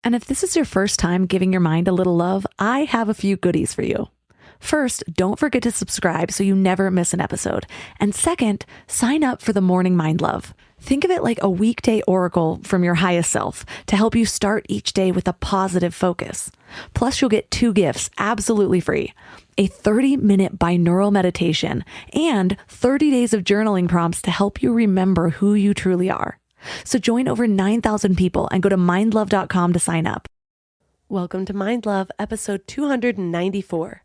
And if this is your first time giving your mind a little love, I have a few goodies for you. First, don't forget to subscribe so you never miss an episode. And second, sign up for the Morning Mind Love. Think of it like a weekday oracle from your highest self to help you start each day with a positive focus. Plus, you'll get 2 gifts absolutely free: a 30-minute binaural meditation and 30 days of journaling prompts to help you remember who you truly are. So join over 9,000 people and go to mindlove.com to sign up. Welcome to Mind Love, episode 294.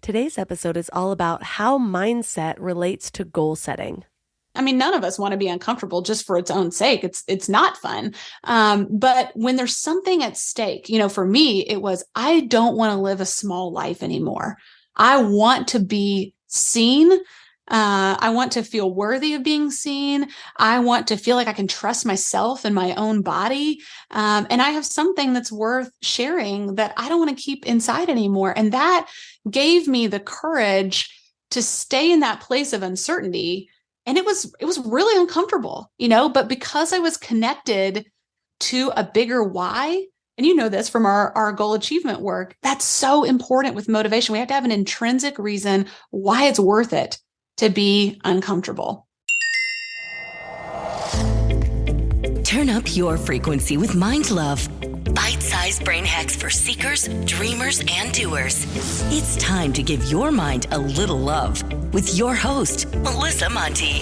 Today's episode is all about how mindset relates to goal setting. I mean, none of us want to be uncomfortable just for its own sake. It's not fun. But when there's something at stake, for me, it was, I don't want to live a small life anymore. I want to be seen. I want to feel worthy of being seen. I want to feel like I can trust myself and my own body. And I have something that's worth sharing that I don't want to keep inside anymore. And that gave me the courage to stay in that place of uncertainty. And it was really uncomfortable, but because I was connected to a bigger why, and you know this from our goal achievement work, that's so important with motivation. We have to have an intrinsic reason why it's worth it to be uncomfortable. Turn up your frequency with Mind Love. Bite-sized brain hacks for seekers, dreamers, and doers. It's time to give your mind a little love with your host, Melissa Monti.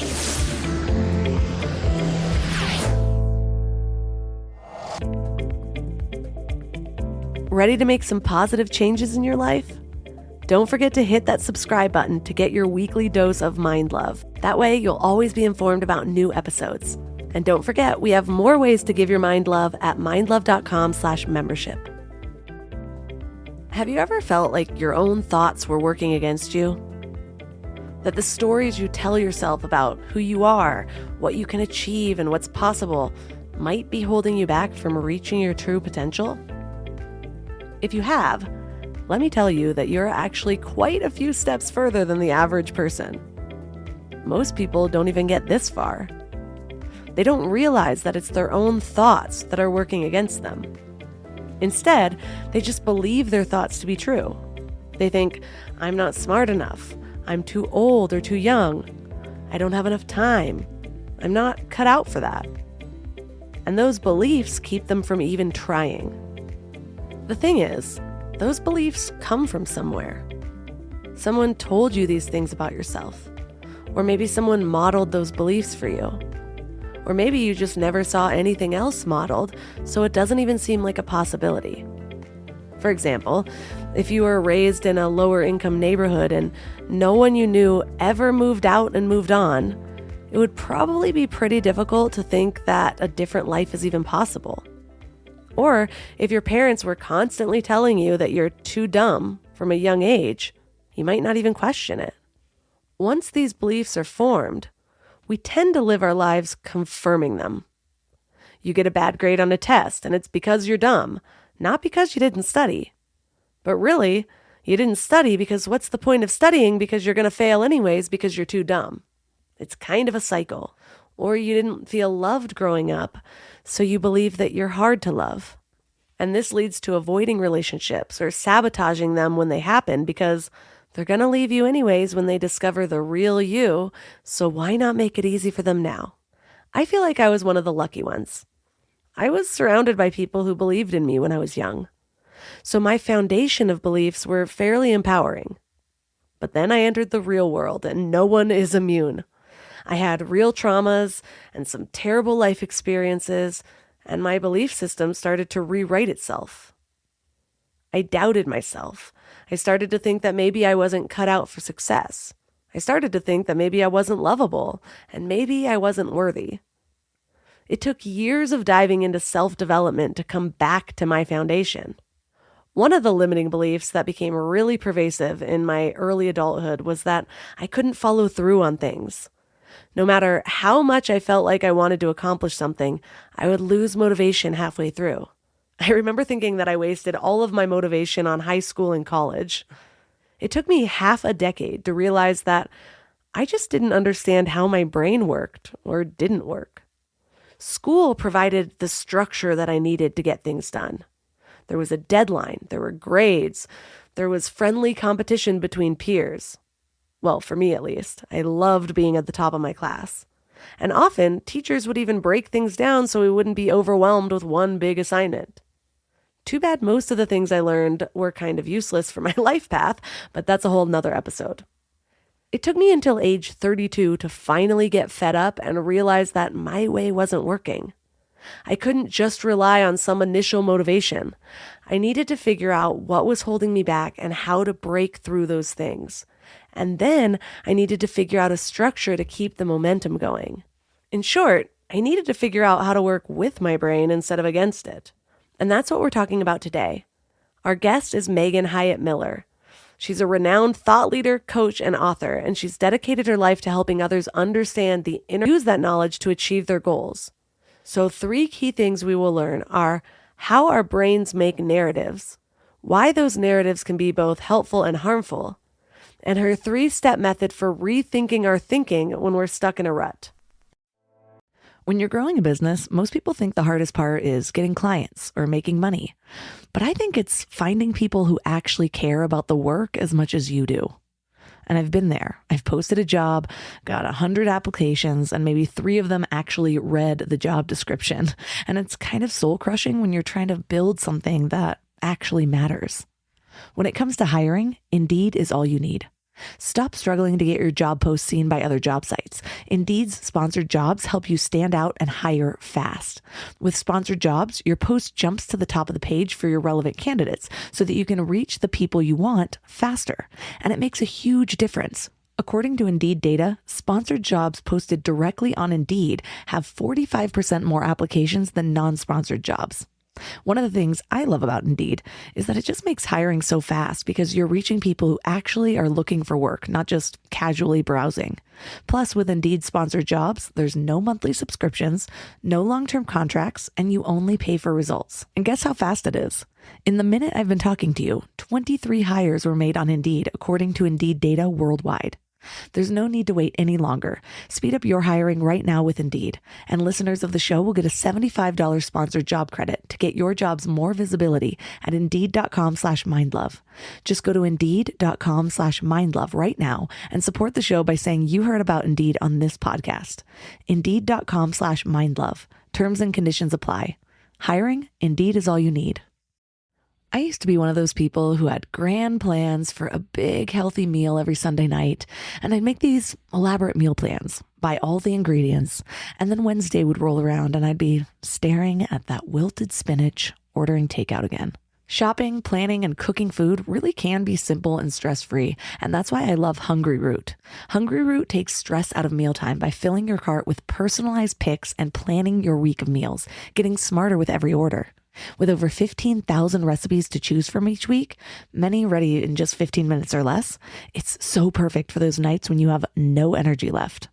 Ready to make some positive changes in your life? Don't forget to hit that subscribe button to get your weekly dose of Mind Love. That way, you'll always be informed about new episodes. And don't forget, we have more ways to give your mind love at mindlove.com/membership. Have you ever felt like your own thoughts were working against you? That the stories you tell yourself about who you are, what you can achieve, and what's possible might be holding you back from reaching your true potential? If you have, let me tell you that you're actually quite a few steps further than the average person. Most people don't even get this far. They don't realize that it's their own thoughts that are working against them. Instead, they just believe their thoughts to be true. They think, I'm not smart enough, I'm too old or too young, I don't have enough time, I'm not cut out for that. And those beliefs keep them from even trying. The thing is, those beliefs come from somewhere. Someone told you these things about yourself. Or maybe someone modeled those beliefs for you. Or maybe you just never saw anything else modeled, so it doesn't even seem like a possibility. For example, if you were raised in a lower income neighborhood and no one you knew ever moved out and moved on, it would probably be pretty difficult to think that a different life is even possible. Or if your parents were constantly telling you that you're too dumb from a young age, you might not even question it. Once these beliefs are formed, we tend to live our lives confirming them. You get a bad grade on a test, and it's because you're dumb, not because you didn't study. But really, you didn't study because what's the point of studying because you're going to fail anyways because you're too dumb? It's kind of a cycle. Or you didn't feel loved growing up, so you believe that you're hard to love. And this leads to avoiding relationships or sabotaging them when they happen because they're going to leave you anyways when they discover the real you, so why not make it easy for them now? I feel like I was one of the lucky ones. I was surrounded by people who believed in me when I was young. So my foundation of beliefs were fairly empowering. But then I entered the real world, and no one is immune. I had real traumas and some terrible life experiences, and my belief system started to rewrite itself. I doubted myself. I started to think that maybe I wasn't cut out for success. I started to think that maybe I wasn't lovable, and maybe I wasn't worthy. It took years of diving into self-development to come back to my foundation. One of the limiting beliefs that became really pervasive in my early adulthood was that I couldn't follow through on things. No matter how much I felt like I wanted to accomplish something, I would lose motivation halfway through. I remember thinking that I wasted all of my motivation on high school and college. It took me half a decade to realize that I just didn't understand how my brain worked or didn't work. School provided the structure that I needed to get things done. There was a deadline, there were grades, there was friendly competition between peers. Well, for me at least, I loved being at the top of my class. And often, teachers would even break things down so we wouldn't be overwhelmed with one big assignment. Too bad most of the things I learned were kind of useless for my life path, but that's a whole nother episode. It took me until age 32 to finally get fed up and realize that my way wasn't working. I couldn't just rely on some initial motivation. I needed to figure out what was holding me back and how to break through those things. And then I needed to figure out a structure to keep the momentum going. In short, I needed to figure out how to work with my brain instead of against it. And that's what we're talking about today. Our guest is Megan Hyatt Miller. She's a renowned thought leader, coach, and author, and she's dedicated her life to helping others understand use that knowledge to achieve their goals. So 3 key things we will learn are how our brains make narratives, why those narratives can be both helpful and harmful, and her 3-step method for rethinking our thinking when we're stuck in a rut. When you're growing a business, most people think the hardest part is getting clients or making money. But I think it's finding people who actually care about the work as much as you do. And I've been there. I've posted a job, got 100 applications, and maybe 3 of them actually read the job description. And it's kind of soul crushing when you're trying to build something that actually matters. When it comes to hiring, Indeed is all you need. Stop struggling to get your job posts seen by other job sites. Indeed's sponsored jobs help you stand out and hire fast. With sponsored jobs, your post jumps to the top of the page for your relevant candidates so that you can reach the people you want faster. And it makes a huge difference. According to Indeed data, sponsored jobs posted directly on Indeed have 45% more applications than non-sponsored jobs. One of the things I love about Indeed is that it just makes hiring so fast because you're reaching people who actually are looking for work, not just casually browsing. Plus, with Indeed sponsored jobs, there's no monthly subscriptions, no long-term contracts, and you only pay for results. And guess how fast it is? In the minute I've been talking to you, 23 hires were made on Indeed, according to Indeed data worldwide. There's no need to wait any longer. Speed up your hiring right now with Indeed. And listeners of the show will get a $75 sponsored job credit to get your jobs more visibility at Indeed.com/mindlove. Just go to Indeed.com/mindlove right now and support the show by saying you heard about Indeed on this podcast. Indeed.com/mindlove. Terms and conditions apply. Hiring? Indeed is all you need. I used to be one of those people who had grand plans for a big healthy meal every Sunday night, and I'd make these elaborate meal plans, buy all the ingredients, and then Wednesday would roll around and I'd be staring at that wilted spinach, ordering takeout again. Shopping, planning, and cooking food really can be simple and stress-free, and that's why I love Hungry Root. Hungry Root takes stress out of mealtime by filling your cart with personalized picks and planning your week of meals, getting smarter with every order. With over 15,000 recipes to choose from each week, many ready in just 15 minutes or less, it's so perfect for those nights when you have no energy left.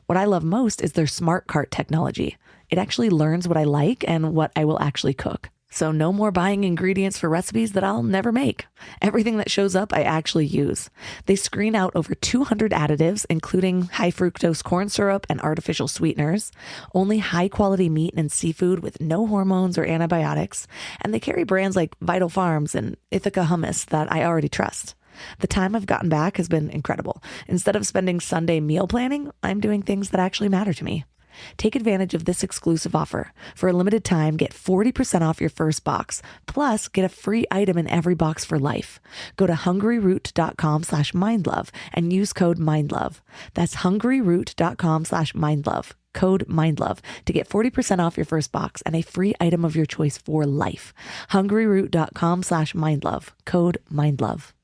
What I love most is their smart cart technology. It actually learns what I like and what I will actually cook. So no more buying ingredients for recipes that I'll never make. Everything that shows up, I actually use. They screen out over 200 additives, including high fructose corn syrup and artificial sweeteners, only high quality meat and seafood with no hormones or antibiotics, and they carry brands like Vital Farms and Ithaca Hummus that I already trust. The time I've gotten back has been incredible. Instead of spending Sunday meal planning, I'm doing things that actually matter to me. Take advantage of this exclusive offer. For a limited time, get 40% off your first box, plus get a free item in every box for life. Go to hungryroot.com/mindlove and use code MINDLOVE. That's hungryroot.com/mindlove, code MINDLOVE, to get 40% off your first box and a free item of your choice for life. hungryroot.com/mindlove, code MINDLOVE.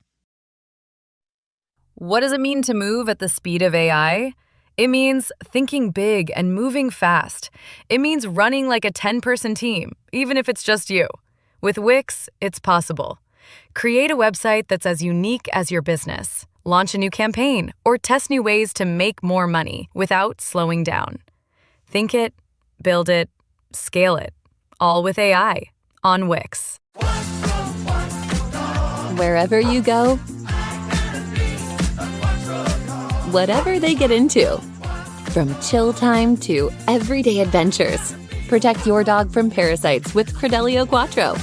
What does it mean to move at the speed of AI? It means thinking big and moving fast. It means running like a 10-person team, even if it's just you. With Wix, it's possible. Create a website that's as unique as your business. Launch a new campaign or test new ways to make more money without slowing down. Think it, build it, scale it, all with AI on Wix. Wherever you go, whatever they get into, from chill time to everyday adventures, protect your dog from parasites with Credelio Quattro.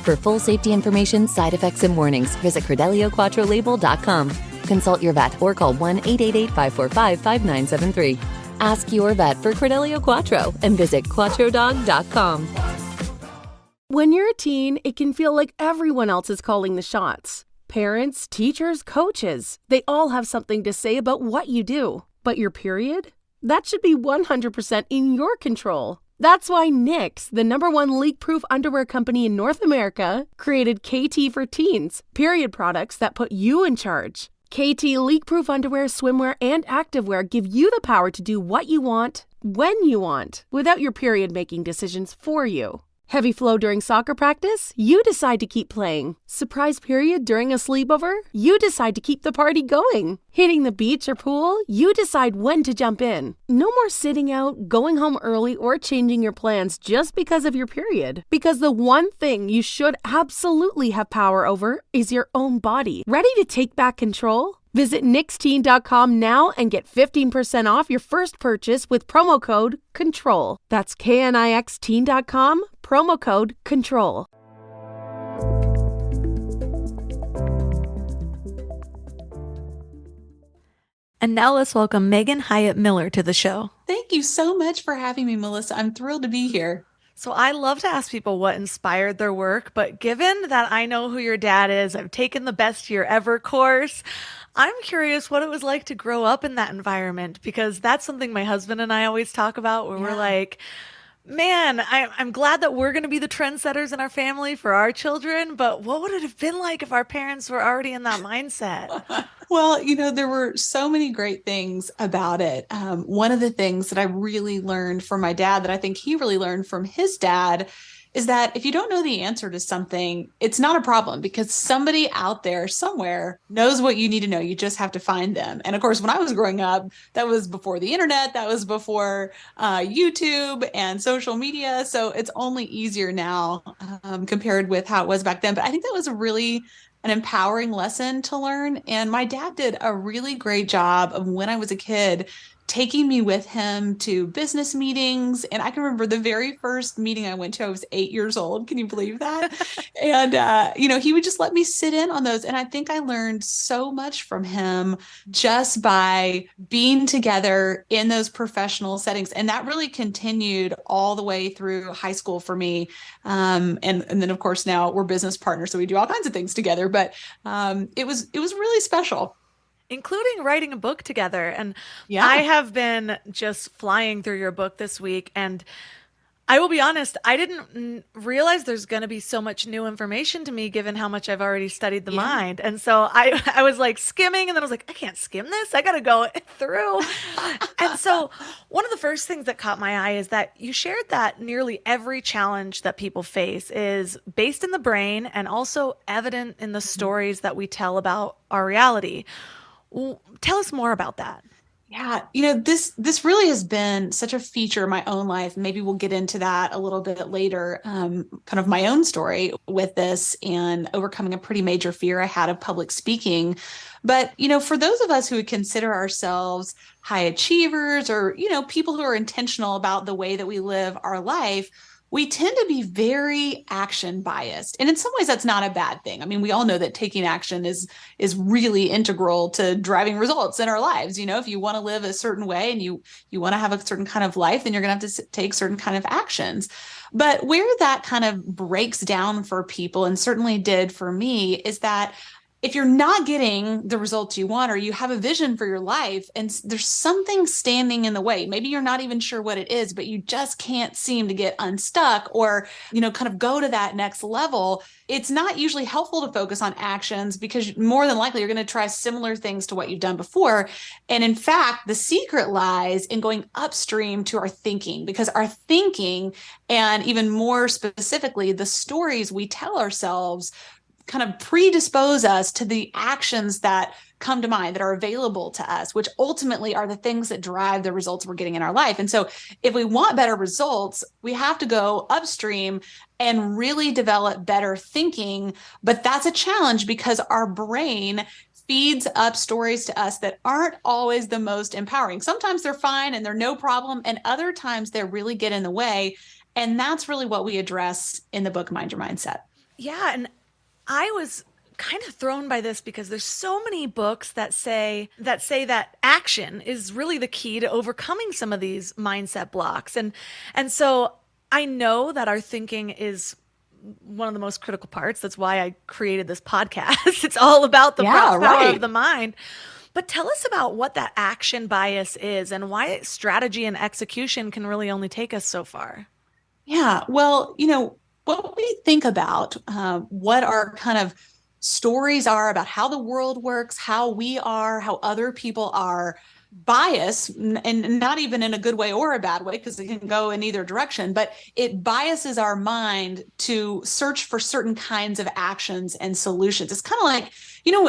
For full safety information, side effects, and warnings, visit CordellioQuattroLabel.com. Consult your vet or call 1-888-545-5973. Ask your vet for Cordelio Quattro and visit quattrodog.com. When you're a teen, it can feel like everyone else is calling the shots. Parents, teachers, coaches, they all have something to say about what you do. But your period? That should be 100% in your control. That's why Knix, the #1 leak-proof underwear company in North America, created KT for Teens, period products that put you in charge. KT leak-proof underwear, swimwear, and activewear give you the power to do what you want, when you want, without your period making decisions for you. Heavy flow during soccer practice? You decide to keep playing. Surprise period during a sleepover? You decide to keep the party going. Hitting the beach or pool? You decide when to jump in. No more sitting out, going home early, or changing your plans just because of your period. Because the one thing you should absolutely have power over is your own body. Ready to take back control? Visit nixteen.com now and get 15% off your first purchase with promo code CONTROL. That's KNIXteen.com, promo code CONTROL. And now let's welcome Megan Hyatt Miller to the show. Thank you so much for having me, Melissa. I'm thrilled to be here. So I love to ask people what inspired their work, but given that I know who your dad is, I've taken the Best Year Ever course, I'm curious what it was like to grow up in that environment, because that's something my husband and I always talk about, where we're like, man, I'm glad that we're going to be the trendsetters in our family for our children, but what would it have been like if our parents were already in that mindset? Well, there were so many great things about it. One of the things that I really learned from my dad that I think he really learned from his dad is that if you don't know the answer to something, it's not a problem, because somebody out there somewhere knows what you need to know. You just have to find them. And of course, when I was growing up, that was before the internet, that was before YouTube and social media. So it's only easier now compared with how it was back then. But I think that was really an empowering lesson to learn. And my dad did a really great job of, when I was a kid, taking me with him to business meetings. And I can remember the very first meeting I went to, I was 8 years old. Can you believe that? And, he would just let me sit in on those. And I think I learned so much from him just by being together in those professional settings. And that really continued all the way through high school for me. And then of course, now we're business partners, so we do all kinds of things together, but it was really special. Including writing a book together. And Yeah. I have been just flying through your book this week, and I will be honest, I didn't realize there's going to be so much new information to me, given how much I've already studied the mind. And so I was like skimming, and then I was like, I can't skim this. I got to go through. And so one of the first things that caught my eye is that you shared that nearly every challenge that people face is based in the brain and also evident in the stories that we tell about our reality. Tell us more about that. Yeah, this really has been such a feature of my own life. Maybe we'll get into that a little bit later, kind of my own story with this and overcoming a pretty major fear I had of public speaking. But, for those of us who would consider ourselves high achievers or, people who are intentional about the way that we live our life, we tend to be very action biased. And in some ways, that's not a bad thing. I mean, we all know that taking action is really integral to driving results in our lives. If you want to live a certain way and you want to have a certain kind of life, then you're going to have to take certain kind of actions. But where that kind of breaks down for people, and certainly did for me, is that if you're not getting the results you want, or you have a vision for your life and there's something standing in the way, maybe you're not even sure what it is, but you just can't seem to get unstuck or, kind of go to that next level, it's not usually helpful to focus on actions, because more than likely you're going to try similar things to what you've done before. And in fact, the secret lies in going upstream to our thinking, because our thinking, and even more specifically, the stories we tell ourselves, kind of predispose us to the actions that come to mind, that are available to us, which ultimately are the things that drive the results we're getting in our life. And so if we want better results, we have to go upstream and really develop better thinking. But that's a challenge, because our brain feeds up stories to us that aren't always the most empowering. Sometimes they're fine and they're no problem, and other times they really get in the way. And that's really what we address in the book, Mind Your Mindset. Yeah, and I was kind of thrown by this because there's so many books that say that action is really the key to overcoming some of these mindset blocks. And so I know that our thinking is one of the most critical parts. That's why I created this podcast. It's all about the Yeah, power of right. the mind. But tell us about what that action bias is and why strategy and execution can really only take us so far. Yeah. Well, what we think about what our kind of stories are about how the world works, how we are, how other people are, bias, and not even in a good way or a bad way, because it can go in either direction, but it biases our mind to search for certain kinds of actions and solutions. It's kind of like,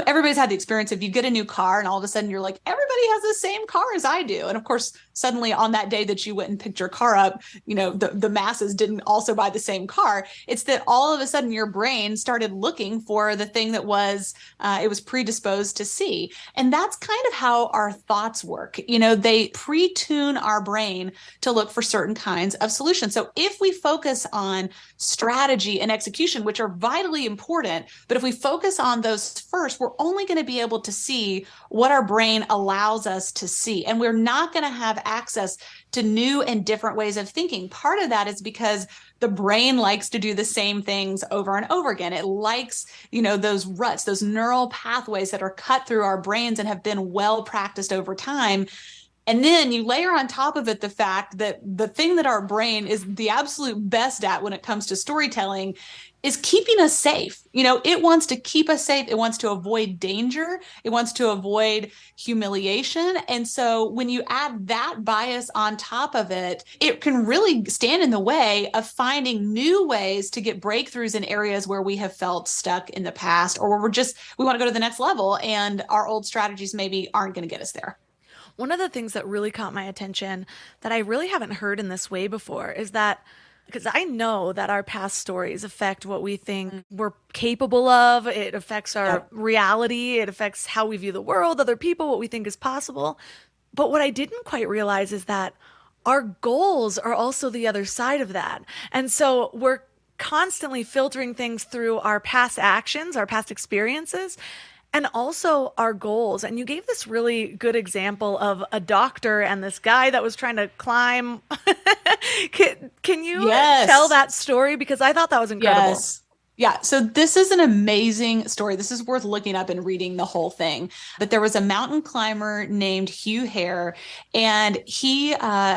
everybody's had the experience of you get a new car and all of a sudden you're like, everybody has the same car as I do. And of course, suddenly on that day that you went and picked your car up, the masses didn't also buy the same car. It's that all of a sudden your brain started looking for the thing that it was predisposed to see. And that's kind of how our thoughts work. They pre-tune our brain to look for certain kinds of solutions. So if we focus on strategy and execution, which are vitally important, but if we focus on those first, we're only going to be able to see what our brain allows us to see. And we're not going to have access to new and different ways of thinking. Part of that is because the brain likes to do the same things over and over again. It likes, those ruts, those neural pathways that are cut through our brains and have been well practiced over time. And then you layer on top of it the fact that the thing that our brain is the absolute best at when it comes to storytelling is keeping us safe. It wants to keep us safe. It wants to avoid danger. It wants to avoid humiliation. And so when you add that bias on top of it, it can really stand in the way of finding new ways to get breakthroughs in areas where we have felt stuck in the past, or where we want to go to the next level and our old strategies maybe aren't going to get us there. One of the things that really caught my attention that I really haven't heard in this way before is that, because I know that our past stories affect what we think we're capable of. It affects our reality. It affects how we view the world, other people, what we think is possible. But what I didn't quite realize is that our goals are also the other side of that. And so we're constantly filtering things through our past actions, our past experiences, and also our goals. And you gave this really good example of a doctor and this guy that was trying to climb. Can you tell that story? Because I thought that was incredible. Yes. Yeah. So this is an amazing story. This is worth looking up and reading the whole thing. But there was a mountain climber named Hugh Hare, and he,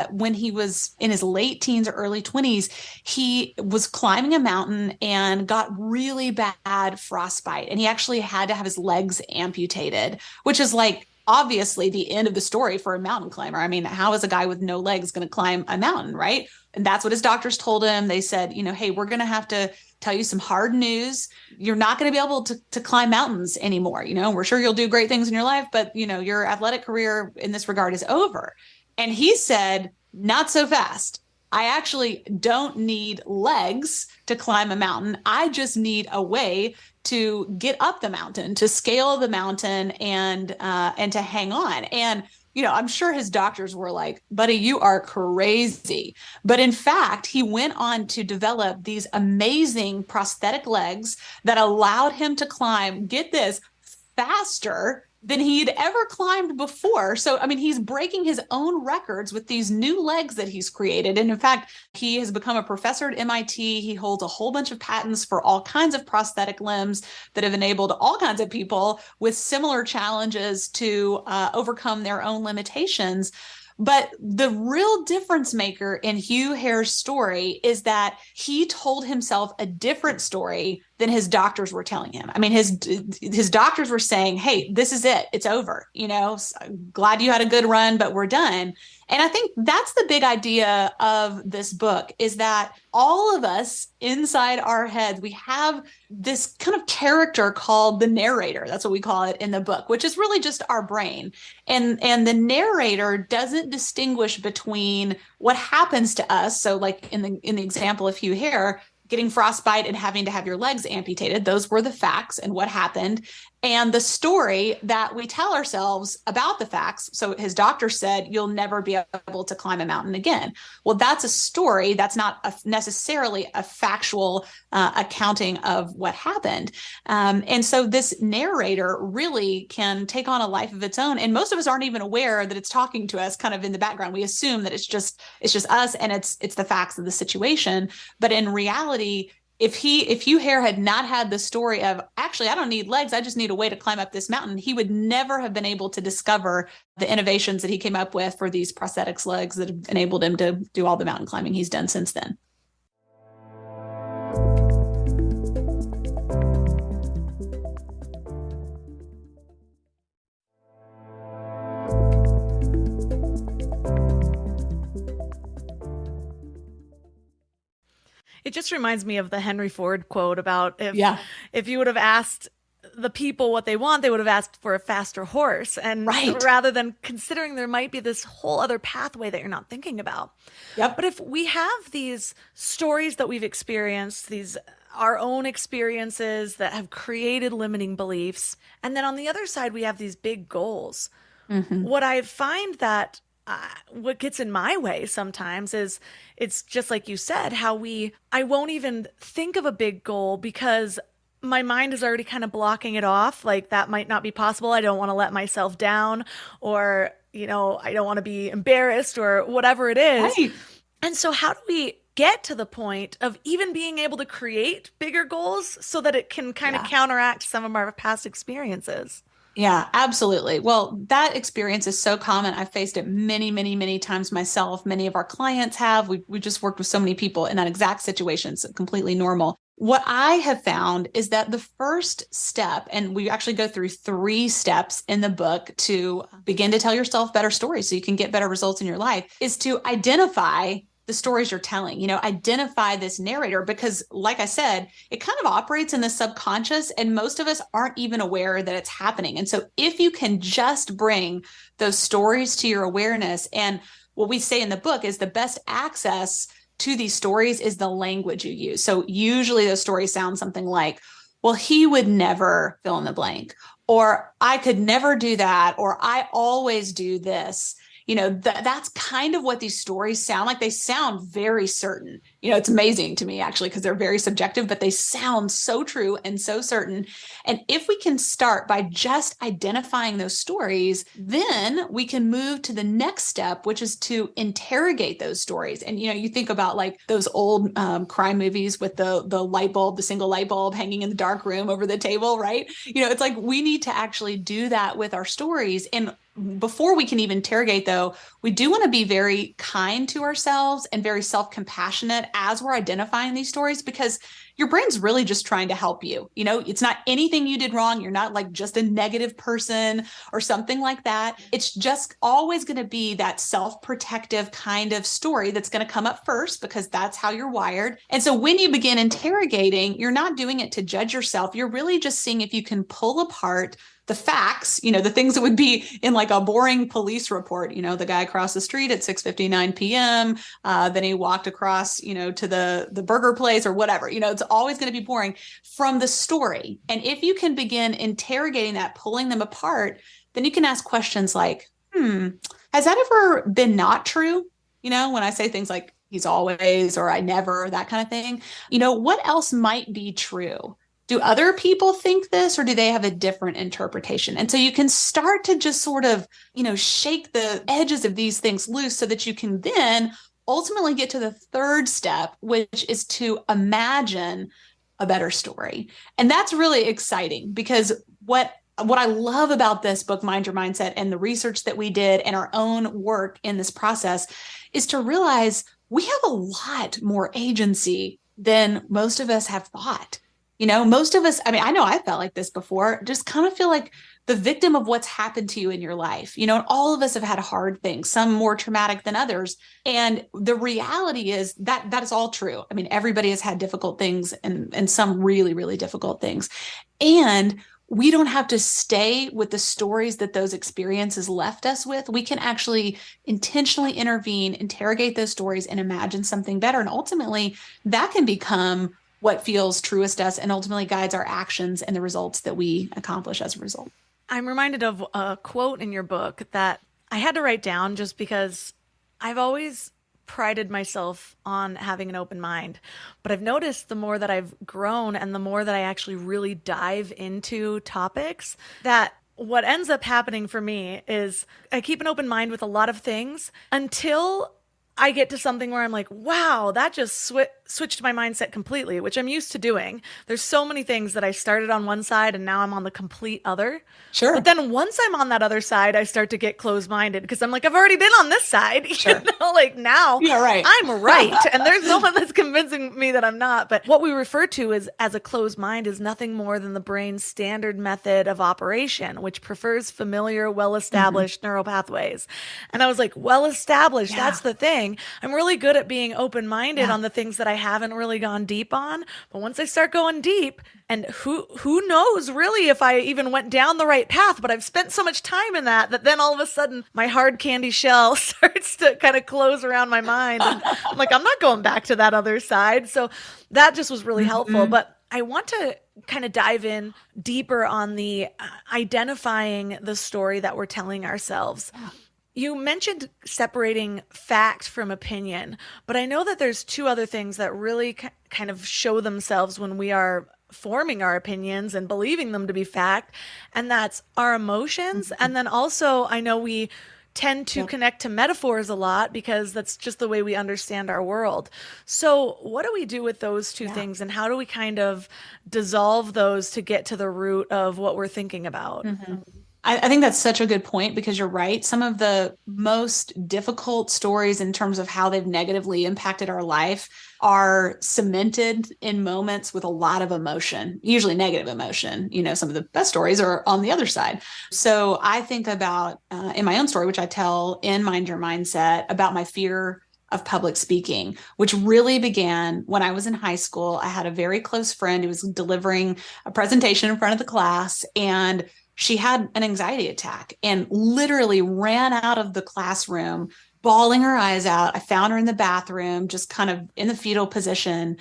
when he was in his late teens or early 20s, he was climbing a mountain and got really bad frostbite. And he actually had to have his legs amputated, which is like, obviously the end of the story for a mountain climber. I mean, how is a guy with no legs going to climb a mountain, right? And that's what his doctors told him. They said, hey, we're going to have to tell you some hard news. You're not going to be able to climb mountains anymore. We're sure you'll do great things in your life, but your athletic career in this regard is over. And he said, not so fast. I actually don't need legs to climb a mountain. I just need a way to get up the mountain, to scale the mountain, and to hang on. And I'm sure his doctors were like, buddy, you are crazy. But in fact, he went on to develop these amazing prosthetic legs that allowed him to climb, get this, faster than he'd ever climbed before. So, I mean, he's breaking his own records with these new legs that he's created. And in fact, he has become a professor at MIT. He holds a whole bunch of patents for all kinds of prosthetic limbs that have enabled all kinds of people with similar challenges to overcome their own limitations. But the real difference maker in Hugh Hare's story is that he told himself a different story than his doctors were telling him. I mean, his doctors were saying, hey, this is it. It's over. Glad you had a good run, but we're done. And I think that's the big idea of this book, is that all of us inside our heads, we have this kind of character called the narrator. That's what we call it in the book, which is really just our brain. And the narrator doesn't distinguish between what happens to us. So like in the example of Hugh Hare, getting frostbite and having to have your legs amputated. Those were the facts and what happened. And the story that we tell ourselves about the facts. So his doctor said, you'll never be able to climb a mountain again. Well, that's a story. That's not necessarily a factual accounting of what happened. And so this narrator really can take on a life of its own. And most of us aren't even aware that it's talking to us kind of in the background. We assume that it's just us and it's the facts of the situation. But in reality, if Hugh Hare had not had the story of, actually, I don't need legs, I just need a way to climb up this mountain, he would never have been able to discover the innovations that he came up with for these prosthetics legs that have enabled him to do all the mountain climbing he's done since then. It just reminds me of the Henry Ford quote about if you would have asked the people what they want, they would have asked for a faster horse. And rather than considering there might be this whole other pathway that you're not thinking about. Yep. But if we have these stories that we've experienced, these our own experiences that have created limiting beliefs, and then on the other side, we have these big goals. Mm-hmm. What I find that what gets in my way sometimes is it's just like you said, I won't even think of a big goal because my mind is already kind of blocking it off. Like that might not be possible. I don't want to let myself down, or, I don't want to be embarrassed or whatever it is. Right. And so how do we get to the point of even being able to create bigger goals so that it can kind of counteract some of our past experiences? Yeah, absolutely. Well, that experience is so common. I've faced it many, many, many times myself. Many of our clients have. We just worked with so many people in that exact situation. It's completely normal. What I have found is that the first step, and we actually go through 3 steps in the book to begin to tell yourself better stories so you can get better results in your life, is to identify the stories you're telling, identify this narrator, because like I said, it kind of operates in the subconscious and most of us aren't even aware that it's happening. And so if you can just bring those stories to your awareness, and what we say in the book is the best access to these stories is the language you use. So usually those stories sound something like, well, he would never fill in the blank, or I could never do that, or I always do this. That's kind of what these stories sound like. They sound very certain. It's amazing to me, actually, because they're very subjective, but they sound so true and so certain. And if we can start by just identifying those stories, then we can move to the next step, which is to interrogate those stories. And, you think about like those old crime movies with the light bulb, the single light bulb hanging in the dark room over the table, right? It's like we need to actually do that with our stories. And before we can even interrogate, though, we do want to be very kind to ourselves and very self-compassionate as we're identifying these stories, because your brain's really just trying to help you. It's not anything you did wrong. You're not like just a negative person or something like that. It's just always going to be that self-protective kind of story that's going to come up first, because that's how you're wired. And so when you begin interrogating, you're not doing it to judge yourself. You're really just seeing if you can pull apart the facts, the things that would be in like a boring police report, the guy across the street at 6:59 p.m. Then he walked across, to the burger place or whatever, it's always going to be boring from the story. And if you can begin interrogating that, pulling them apart, then you can ask questions like, has that ever been not true? When I say things like he's always, or I never, that kind of thing, what else might be true? Do other people think this, or do they have a different interpretation? And so you can start to just sort of, shake the edges of these things loose so that you can then ultimately get to the third step, which is to imagine a better story. And that's really exciting, because what I love about this book, Mind Your Mindset, and the research that we did and our own work in this process is to realize we have a lot more agency than most of us have thought. Most of us, I know I felt like this before, just kind of feel like the victim of what's happened to you in your life. And all of us have had hard things, some more traumatic than others. And the reality is that is all true. Everybody has had difficult things and some really, really difficult things. And we don't have to stay with the stories that those experiences left us with. We can actually intentionally intervene, interrogate those stories, and imagine something better. And ultimately, that can become what feels truest to us and ultimately guides our actions and the results that we accomplish as a result. I'm reminded of a quote in your book that I had to write down just because I've always prided myself on having an open mind. But I've noticed the more that I've grown and the more that I actually really dive into topics, that what ends up happening for me is I keep an open mind with a lot of things until I get to something where I'm like, wow, that just switched my mindset completely, which I'm used to doing. There's so many things that I started on one side and now I'm on the complete other. Sure. But then once I'm on that other side, I start to get closed-minded because I'm like, I've already been on this side. Sure. Like now right. I'm right. And there's no one that's convincing me that I'm not. But what we refer to as a closed mind is nothing more than the brain's standard method of operation, which prefers familiar, well-established neural pathways. And I was like, well-established, that's the thing. I'm really good at being open-minded on the things that I haven't really gone deep on. But once I start going deep, and who knows really if I even went down the right path, but I've spent so much time in that then all of a sudden my hard candy shell starts to kind of close around my mind. And I'm like, I'm not going back to that other side. So that just was really helpful. But I want to kind of dive in deeper on the identifying the story that we're telling ourselves. You mentioned separating fact from opinion, but I know that there's two other things that really kind of show themselves when we are forming our opinions and believing them to be fact, and that's our emotions. And then also, I know we tend to connect to metaphors a lot because that's just the way we understand our world. So what do we do with those two things, and how do we kind of dissolve those to get to the root of what we're thinking about? I think that's such a good point because you're right. Some of the most difficult stories in terms of how they've negatively impacted our life are cemented in moments with a lot of emotion, usually negative emotion. You know, some of the best stories are on the other side. So I think about in my own story, which I tell in Mind Your Mindset, about my fear of public speaking, which really began when I was in high school. I had a very close friend who was delivering a presentation in front of the class, and she had an anxiety attack and literally ran out of the classroom, bawling her eyes out. I found her in the bathroom, just kind of in the fetal position.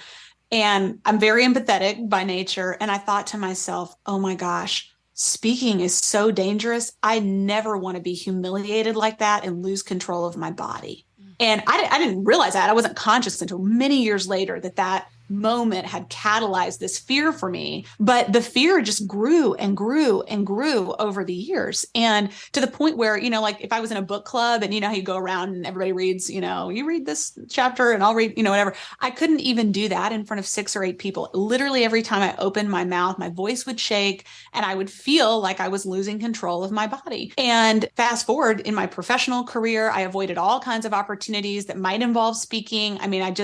And I'm very empathetic by nature. And I thought to myself, oh my gosh, speaking is so dangerous. I never want to be humiliated like that and lose control of my body. And I didn't realize that. I wasn't conscious until many years later that moment had catalyzed this fear for me. But the fear just grew and grew and grew over the years. And to the point where, you know, like if I was in a book club and you know how you go around and everybody reads, you know, you read this chapter and I'll read, you know, whatever. I couldn't even do that in front of 6 or 8 people. Literally every time I opened my mouth, my voice would shake and I would feel like I was losing control of my body. And fast forward in my professional career, I avoided all kinds of opportunities that might involve speaking. I mean, I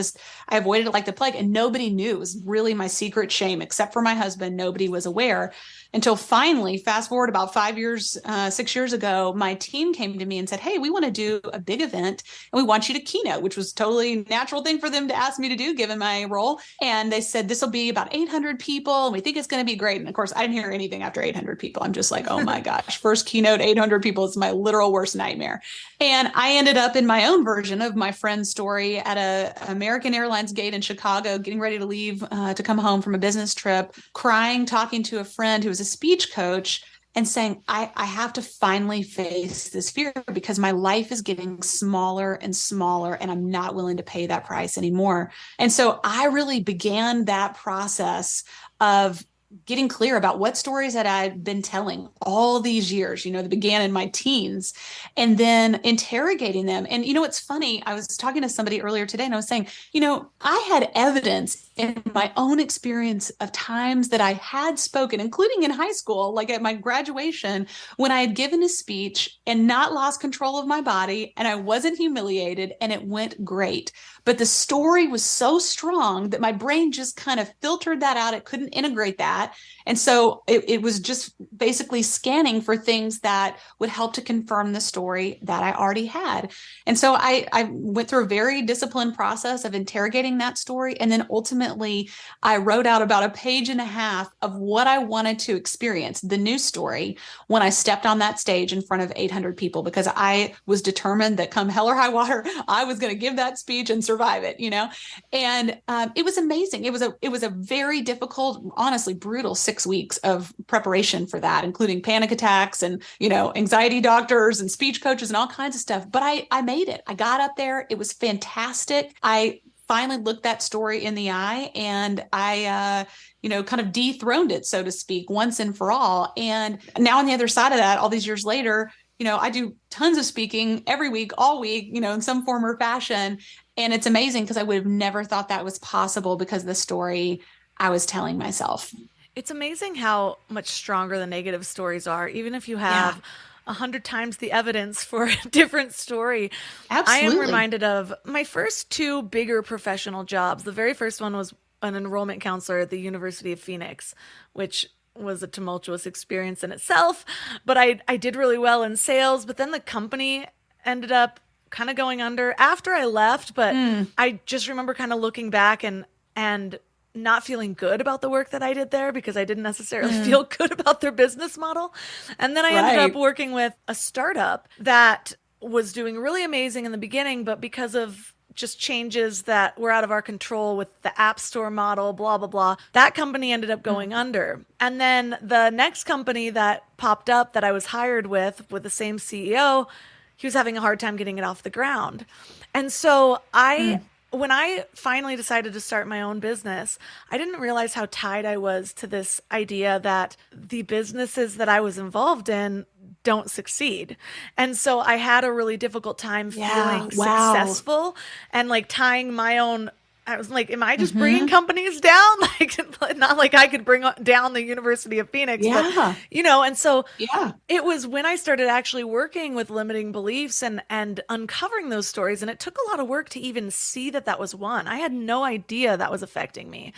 avoided it like the plague, and nobody knew. It was really my secret shame, except for my husband. Nobody was aware until finally, fast forward about 6 years ago, my team came to me and said, hey, we want to do a big event and we want you to keynote, which was totally a natural thing for them to ask me to do given my role. And they said, this will be about 800 people and we think it's going to be great. And of course, I didn't hear anything after 800 people. I'm just like, oh my gosh, first keynote, 800 people is my literal worst nightmare. And I ended up in my own version of my friend's story at a American Airlines gate in Chicago, getting ready to leave to come home from a business trip, crying, talking to a friend who was a speech coach and saying, I have to finally face this fear because my life is getting smaller and smaller and I'm not willing to pay that price anymore. And so I really began that process of getting clear about what stories that I'd been telling all these years, you know, that began in my teens, and then interrogating them. And, you know, it's funny. I was talking to somebody earlier today and I was saying, you know, I had evidence in my own experience of times that I had spoken, including in high school, like at my graduation, when I had given a speech and not lost control of my body and I wasn't humiliated and it went great. But the story was so strong that my brain just kind of filtered that out. It couldn't integrate that. that. And so it was just basically scanning for things that would help to confirm the story that I already had. And so I went through a very disciplined process of interrogating that story. And then ultimately, I wrote out about a page and a half of what I wanted to experience, the new story, when I stepped on that stage in front of 800 people, because I was determined that come hell or high water, I was going to give that speech and survive it, And it was amazing. It was a very difficult, honestly, brutal 6 weeks of preparation for that, including panic attacks and, anxiety doctors and speech coaches and all kinds of stuff. But I made it. I got up there. It was fantastic. I finally looked that story in the eye, and I, kind of dethroned it, so to speak, once and for all. And now on the other side of that, all these years later, I do tons of speaking every week, all week, in some form or fashion. And it's amazing because I would have never thought that was possible because of the story I was telling myself. It's amazing how much stronger the negative stories are, even if you have 100 times the evidence for a different story. Absolutely. I am reminded of my first 2 bigger professional jobs. The very first one was an enrollment counselor at the University of Phoenix, which was a tumultuous experience in itself, but I did really well in sales. But then the company ended up kind of going under after I left. But I just remember kind of looking back and not feeling good about the work that I did there because I didn't necessarily feel good about their business model. And then I ended up working with a startup that was doing really amazing in the beginning, but because of just changes that were out of our control with the app store model, blah, blah, blah, that company ended up going under. And then the next company that popped up that I was hired with the same CEO, he was having a hard time getting it off the ground. And so when I finally decided to start my own business, I didn't realize how tied I was to this idea that the businesses that I was involved in don't succeed. And so I had a really difficult time feeling successful and tying my own. I was like, am I just bringing companies down? Not like I could bring down the University of Phoenix, but, and so it was when I started actually working with limiting beliefs and uncovering those stories. And it took a lot of work to even see that was one. I had no idea that was affecting me.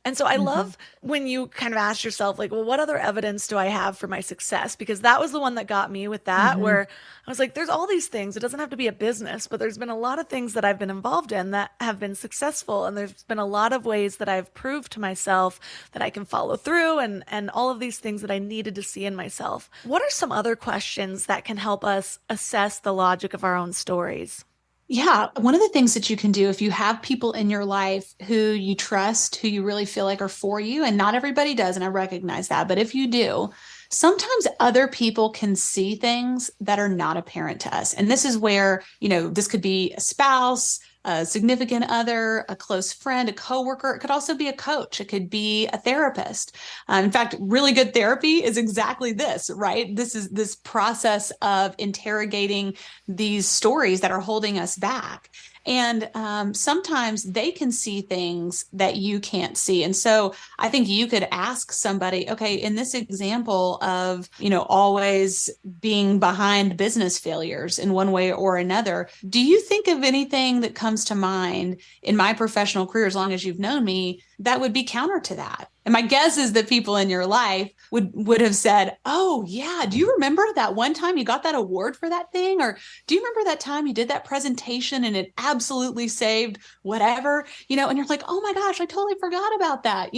And so I love when you kind of ask yourself, well, what other evidence do I have for my success? Because that was the one that got me with that, where I was like, there's all these things. It doesn't have to be a business, but there's been a lot of things that I've been involved in that have been successful. And there's been a lot of ways that I've proved to myself that I can follow through and all of these things that I needed to see in myself. What are some other questions that can help us assess the logic of our own stories? Yeah. One of the things that you can do if you have people in your life who you trust, who you really feel like are for you, and not everybody does, and I recognize that, but if you do, sometimes other people can see things that are not apparent to us. And this is where, this could be a spouse, a significant other, a close friend, a coworker. It could also be a coach. It could be a therapist. In fact, really good therapy is exactly this, right? This is this process of interrogating these stories that are holding us back. And sometimes they can see things that you can't see. And so I think you could ask somebody, okay, in this example of, always being behind business failures in one way or another, do you think of anything that comes to mind in my professional career, as long as you've known me, that would be counter to that? And my guess is that people in your life would have said, oh, yeah, do you remember that one time you got that award for that thing? Or do you remember that time you did that presentation and it absolutely saved whatever, and you're like, oh my gosh, I totally forgot about that,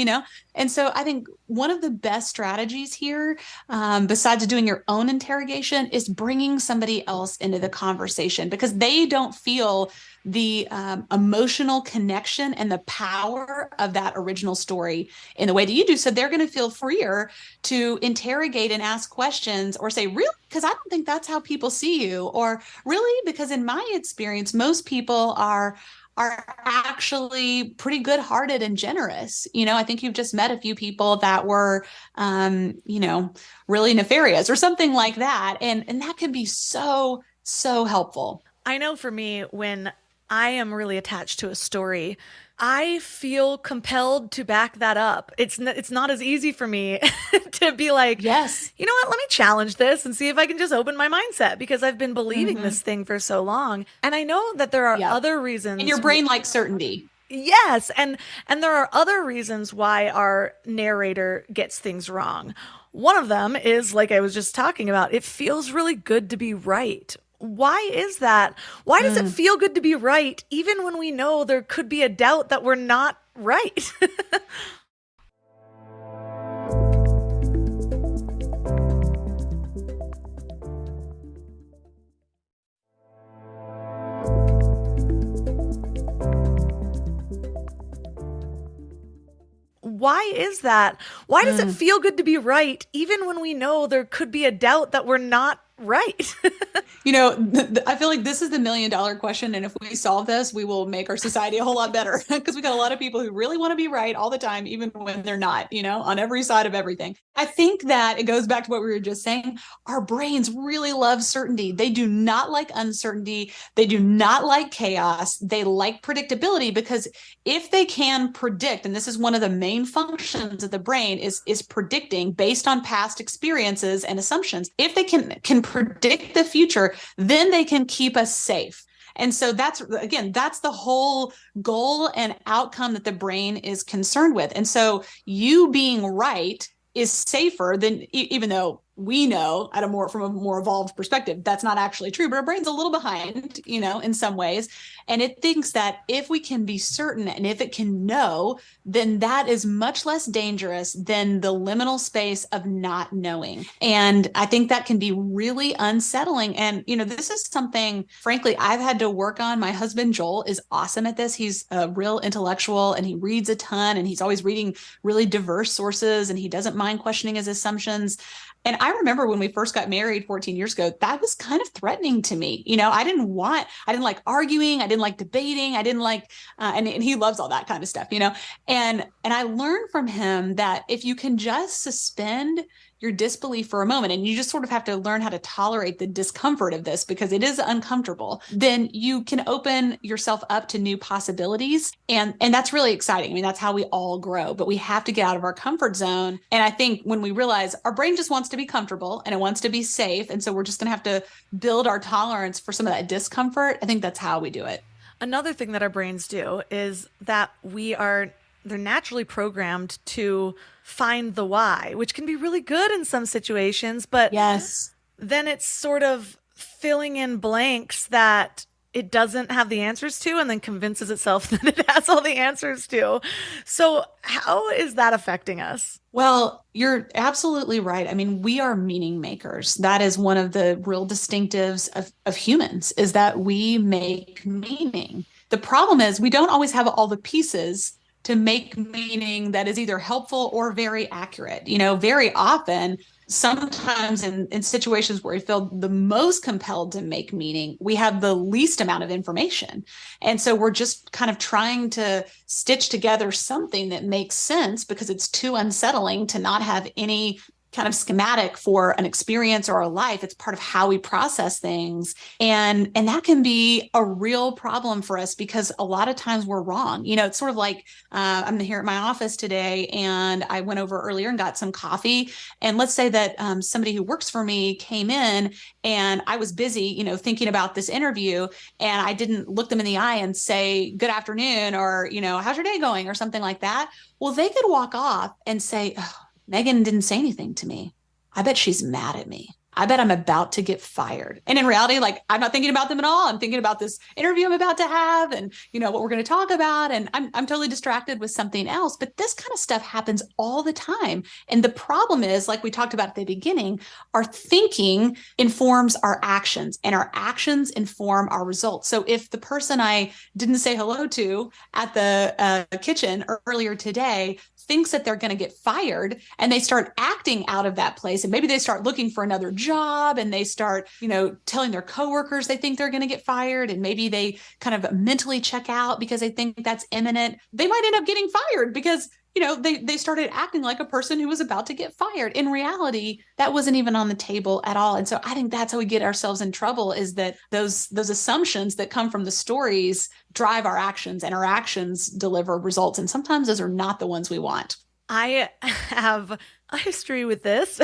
And so I think one of the best strategies here, besides doing your own interrogation, is bringing somebody else into the conversation, because they don't feel the emotional connection and the power of that original story in the way that you do. So they're going to feel freer to interrogate and ask questions, or say, really? Because I don't think that's how people see you. Or really? Because in my experience, most people are actually pretty good-hearted and generous. I think you've just met a few people that were, really nefarious or something like that. And that can be so, so helpful. I know for me, when I am really attached to a story, I feel compelled to back that up. It's not as easy for me to be like, yes, you know what, let me challenge this and see if I can just open my mindset, because I've been believing this thing for so long. And I know that there are other reasons. And your brain likes certainty. Yes, and there are other reasons why our narrator gets things wrong. One of them is, like I was just talking about, it feels really good to be right. Why is that? Why does it feel good to be right even when we know there could be a doubt that we're not right? Why is that? Why does it feel good to be right even when we know there could be a doubt that we're not right? I feel like this is the $1 million question. And if we solve this, we will make our society a whole lot better because we got a lot of people who really want to be right all the time, even when they're not, on every side of everything. I think that it goes back to what we were just saying. Our brains really love certainty. They do not like uncertainty. They do not like chaos. They like predictability because if they can predict, and this is one of the main functions of the brain is predicting based on past experiences and assumptions. If they can predict the future, then they can keep us safe. And so that's the whole goal and outcome that the brain is concerned with. And so you being right is safer than, even though we know from a more evolved perspective, that's not actually true, but our brain's a little behind, in some ways. And it thinks that if we can be certain and if it can know, then that is much less dangerous than the liminal space of not knowing. And I think that can be really unsettling. And, this is something, frankly, I've had to work on. My husband, Joel, is awesome at this. He's a real intellectual and he reads a ton and he's always reading really diverse sources and he doesn't mind questioning his assumptions. And I remember when we first got married 14 years ago, that was kind of threatening to me. I didn't like arguing. I didn't like debating. I didn't like, and he loves all that kind of stuff, and I learned from him that if you can just suspend your disbelief for a moment, and you just sort of have to learn how to tolerate the discomfort of this because it is uncomfortable, then you can open yourself up to new possibilities. And that's really exciting. I mean, that's how we all grow, but we have to get out of our comfort zone. And I think when we realize our brain just wants to be comfortable and it wants to be safe, and so we're just going to have to build our tolerance for some of that discomfort, I think that's how we do it. Another thing that our brains do is that they're naturally programmed to find the why, which can be really good in some situations, but yes, then it's sort of filling in blanks that it doesn't have the answers to and then convinces itself that it has all the answers to. So how is that affecting us? Well, you're absolutely right. I mean, we are meaning makers. That is one of the real distinctives of humans, is that we make meaning. The problem is we don't always have all the pieces to make meaning that is either helpful or very accurate. Very often, sometimes in situations where we feel the most compelled to make meaning, we have the least amount of information. And so we're just kind of trying to stitch together something that makes sense because it's too unsettling to not have any kind of schematic for an experience or a life. It's part of how we process things. And that can be a real problem for us because a lot of times we're wrong. It's sort of like I'm here at my office today and I went over earlier and got some coffee. And let's say that somebody who works for me came in and I was busy, thinking about this interview, and I didn't look them in the eye and say, good afternoon, or, how's your day going, or something like that. Well, they could walk off and say, oh, Megan didn't say anything to me. I bet she's mad at me. I bet I'm about to get fired. And in reality, I'm not thinking about them at all. I'm thinking about this interview I'm about to have and, what we're going to talk about. And I'm totally distracted with something else. But this kind of stuff happens all the time. And the problem is, like we talked about at the beginning, our thinking informs our actions and our actions inform our results. So if the person I didn't say hello to at the kitchen earlier today thinks that they're going to get fired and they start acting out of that place, and maybe they start looking for another job and they start, telling their coworkers they think they're going to get fired, and maybe they kind of mentally check out because they think that's imminent, they might end up getting fired because they started acting like a person who was about to get fired. In reality, that wasn't even on the table at all. And so I think that's how we get ourselves in trouble, is that those assumptions that come from the stories drive our actions, and our actions deliver results. And sometimes those are not the ones we want. I have a history with this,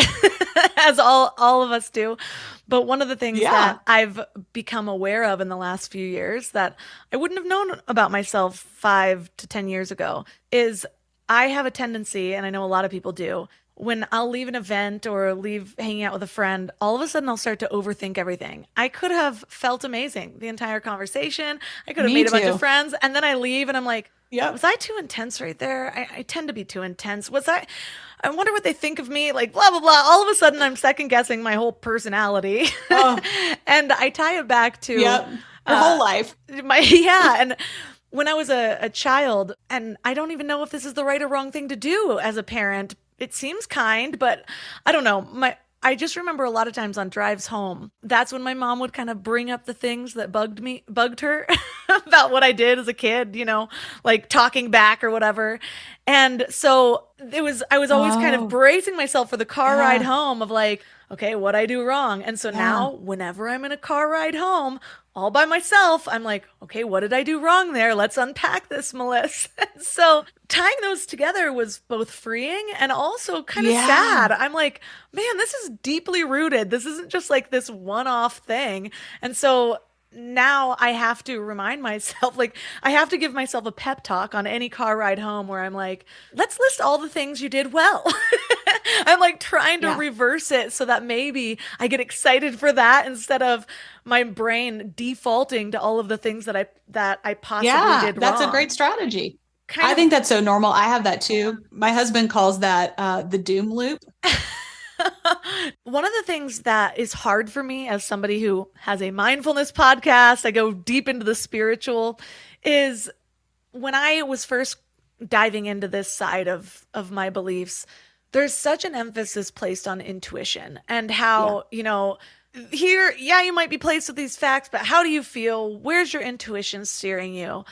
as all of us do. But one of the things that I've become aware of in the last few years that I wouldn't have known about myself 5 to 10 years ago is I have a tendency, and I know a lot of people do, when I'll leave an event or leave hanging out with a friend, all of a sudden I'll start to overthink everything. I could have felt amazing the entire conversation. I could have made a bunch of friends, and then I leave and I'm like, was I too intense right there? I tend to be too intense. I wonder what they think of me, like blah, blah, blah. All of a sudden I'm second guessing my whole personality. And I tie it back to your whole life. And when I was a child, and I don't even know if this is the right or wrong thing to do as a parent. It seems kind, but I don't know. I just remember a lot of times on drives home, that's when my mom would kind of bring up the things that bugged her about what I did as a kid, like talking back or whatever. And so I was always kind of bracing myself for the car ride home of like, okay, what'd I do wrong? And so now whenever I'm in a car ride home all by myself, I'm like, okay, what did I do wrong there? Let's unpack this, Melissa. So tying those together was both freeing and also kind of sad. I'm like, man, this is deeply rooted. This isn't just like this one-off thing. And so now I have to remind myself, like I have to give myself a pep talk on any car ride home where I'm like, let's list all the things you did well. I'm like trying to reverse it so that maybe I get excited for that instead of my brain defaulting to all of the things that I possibly did wrong. That's a great strategy. I think that's so normal. I have that too. My husband calls that the doom loop. One of the things that is hard for me as somebody who has a mindfulness podcast, I go deep into the spiritual, is when I was first diving into this side of my beliefs, there's such an emphasis placed on intuition and how, here, you might be placed with these facts, but how do you feel? Where's your intuition steering you?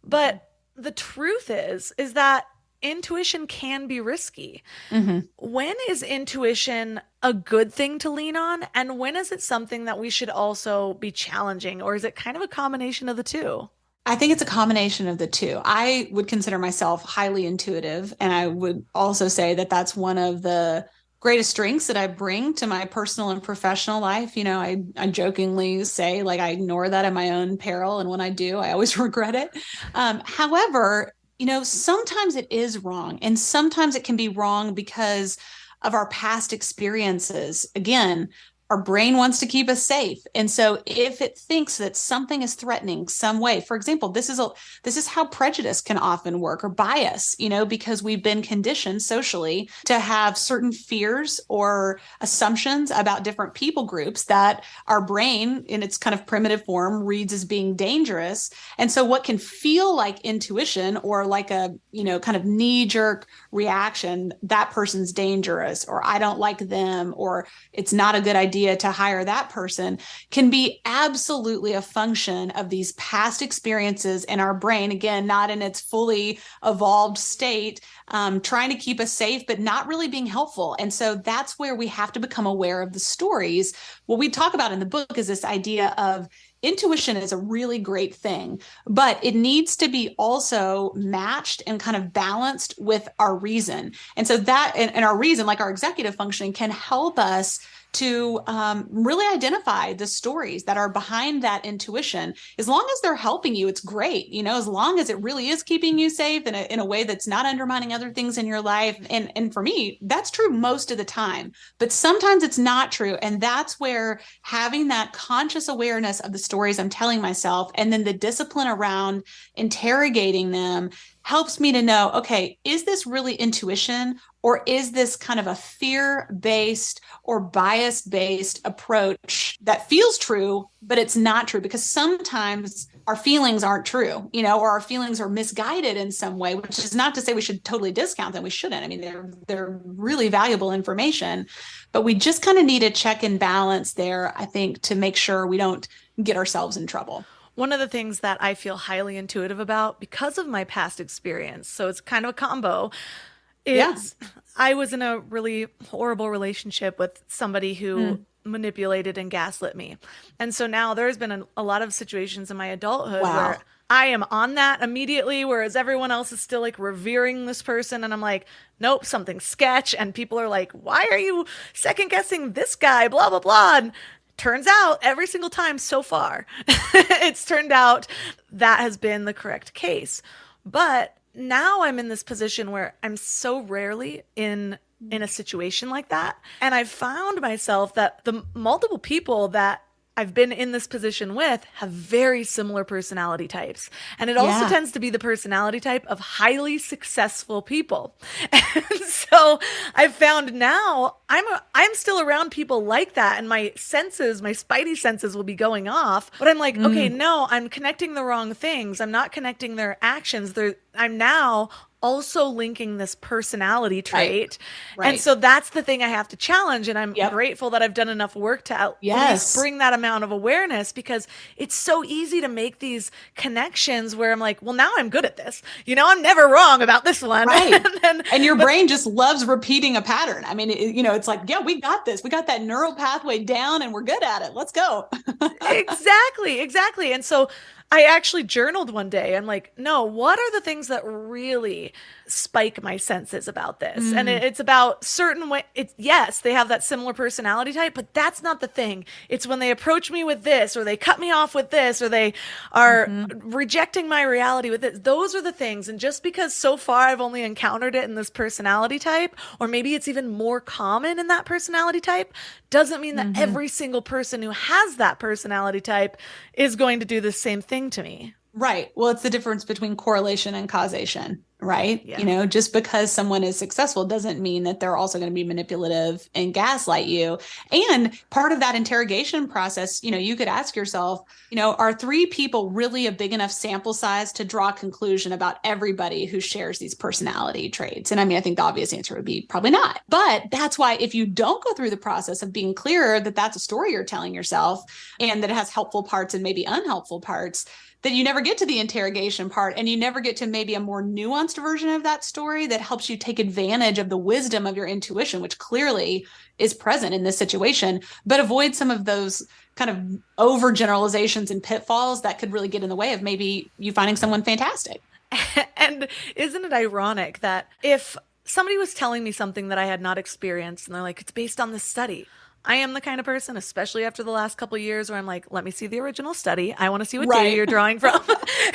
But the truth is that intuition can be risky. Mm-hmm. When is intuition a good thing to lean on? And when is it something that we should also be challenging? Or is it kind of a combination of the two? I think it's a combination of the two. I would consider myself highly intuitive. And I would also say that that's one of the greatest strengths that I bring to my personal and professional life. I jokingly say, like, I ignore that at my own peril. And when I do, I always regret it. However, sometimes it is wrong. And sometimes it can be wrong because of our past experiences. Again, our brain wants to keep us safe. And so if it thinks that something is threatening some way, for example, this is how prejudice can often work, or bias, because we've been conditioned socially to have certain fears or assumptions about different people groups that our brain in its kind of primitive form reads as being dangerous. And so what can feel like intuition or like a, kind of knee-jerk reaction, that person's dangerous, or I don't like them, or it's not a good idea to hire that person, can be absolutely a function of these past experiences in our brain, again, not in its fully evolved state, trying to keep us safe, but not really being helpful. And so that's where we have to become aware of the stories. What we talk about in the book is this idea of intuition is a really great thing, but it needs to be also matched and kind of balanced with our reason. And so that, and our reason, like our executive functioning, can help us to really identify the stories that are behind that intuition. As long as they're helping you, it's great. As long as it really is keeping you safe in a way that's not undermining other things in your life. And for me, that's true most of the time, but sometimes it's not true. And that's where having that conscious awareness of the stories I'm telling myself, and then the discipline around interrogating them, helps me to know, okay, is this really intuition, or is this kind of a fear-based or bias-based approach that feels true, but it's not true? Because sometimes our feelings aren't true, or our feelings are misguided in some way, which is not to say we should totally discount them. We shouldn't. I mean, they're really valuable information, but we just kind of need a check and balance there, I think, to make sure we don't get ourselves in trouble. One of the things that I feel highly intuitive about because of my past experience, so it's kind of a combo, is I was in a really horrible relationship with somebody who manipulated and gaslit me. And so now there's been a lot of situations in my adulthood Wow. where I am on that immediately, whereas everyone else is still like revering this person. And I'm like, nope, something's sketch. And people are like, why are you second guessing this guy? Blah, blah, blah. And turns out every single time so far, it's turned out that has been the correct case. But now I'm in this position where I'm so rarely in a situation like that. And I've found myself that the multiple people that I've been in this position with have very similar personality types. And it also tends to be the personality type of highly successful people. And so I've found now I'm still around people like that, and my spidey senses will be going off, but I'm like, okay, no, I'm connecting the wrong things. I'm not connecting their actions. I'm now also linking this personality trait. Right. And so that's the thing I have to challenge. And I'm grateful that I've done enough work to at least bring that amount of awareness, because it's so easy to make these connections where I'm like, well, now I'm good at this. I'm never wrong about this one. Right. and your brain just loves repeating a pattern. I mean, it's like, yeah, we got this. We got that neural pathway down and we're good at it. Let's go. Exactly. And so I actually journaled one day. I'm like, no, what are the things that really spike my senses about this? And it's about certain way. Yes, they have that similar personality type, but that's not the thing. It's when they approach me with this, or they cut me off with this, or they are rejecting my reality with this. Those are the things. And just because so far I've only encountered it in this personality type, or maybe it's even more common in that personality type, doesn't mean that every single person who has that personality type is going to do the same thing to me. Right. Well, it's the difference between correlation and causation, right? Yeah. Just because someone is successful doesn't mean that they're also going to be manipulative and gaslight you. And part of that interrogation process, you could ask yourself, are 3 people really a big enough sample size to draw a conclusion about everybody who shares these personality traits? And I mean, I think the obvious answer would be probably not. But that's why if you don't go through the process of being clear that that's a story you're telling yourself, and that it has helpful parts and maybe unhelpful parts, that you never get to the interrogation part, and you never get to maybe a more nuanced version of that story that helps you take advantage of the wisdom of your intuition, which clearly is present in this situation, but avoid some of those kind of overgeneralizations and pitfalls that could really get in the way of maybe you finding someone fantastic. And isn't it ironic that if somebody was telling me something that I had not experienced, and they're like, it's based on this study, I am the kind of person, especially after the last couple of years, where I'm like, let me see the original study. I want to see what data you're drawing from.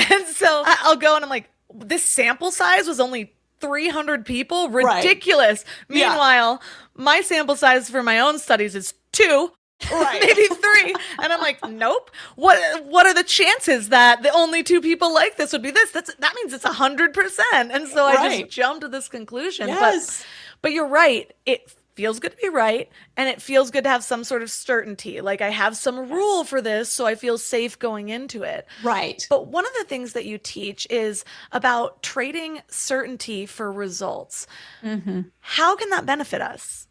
And so I'll go and I'm like, this sample size was only 300 people? Ridiculous. Right. Yeah. Meanwhile, my sample size for my own studies is 2. Right. Maybe 3. And I'm like, nope. What are the chances that the only 2 people like this would be this? That means it's 100%. And so I just jumped to this conclusion. Yes. But you're right. It feels good to be right, and it feels good to have some sort of certainty. Like, I have some rule for this, so I feel safe going into it. Right. But one of the things that you teach is about trading certainty for results. How can that benefit us?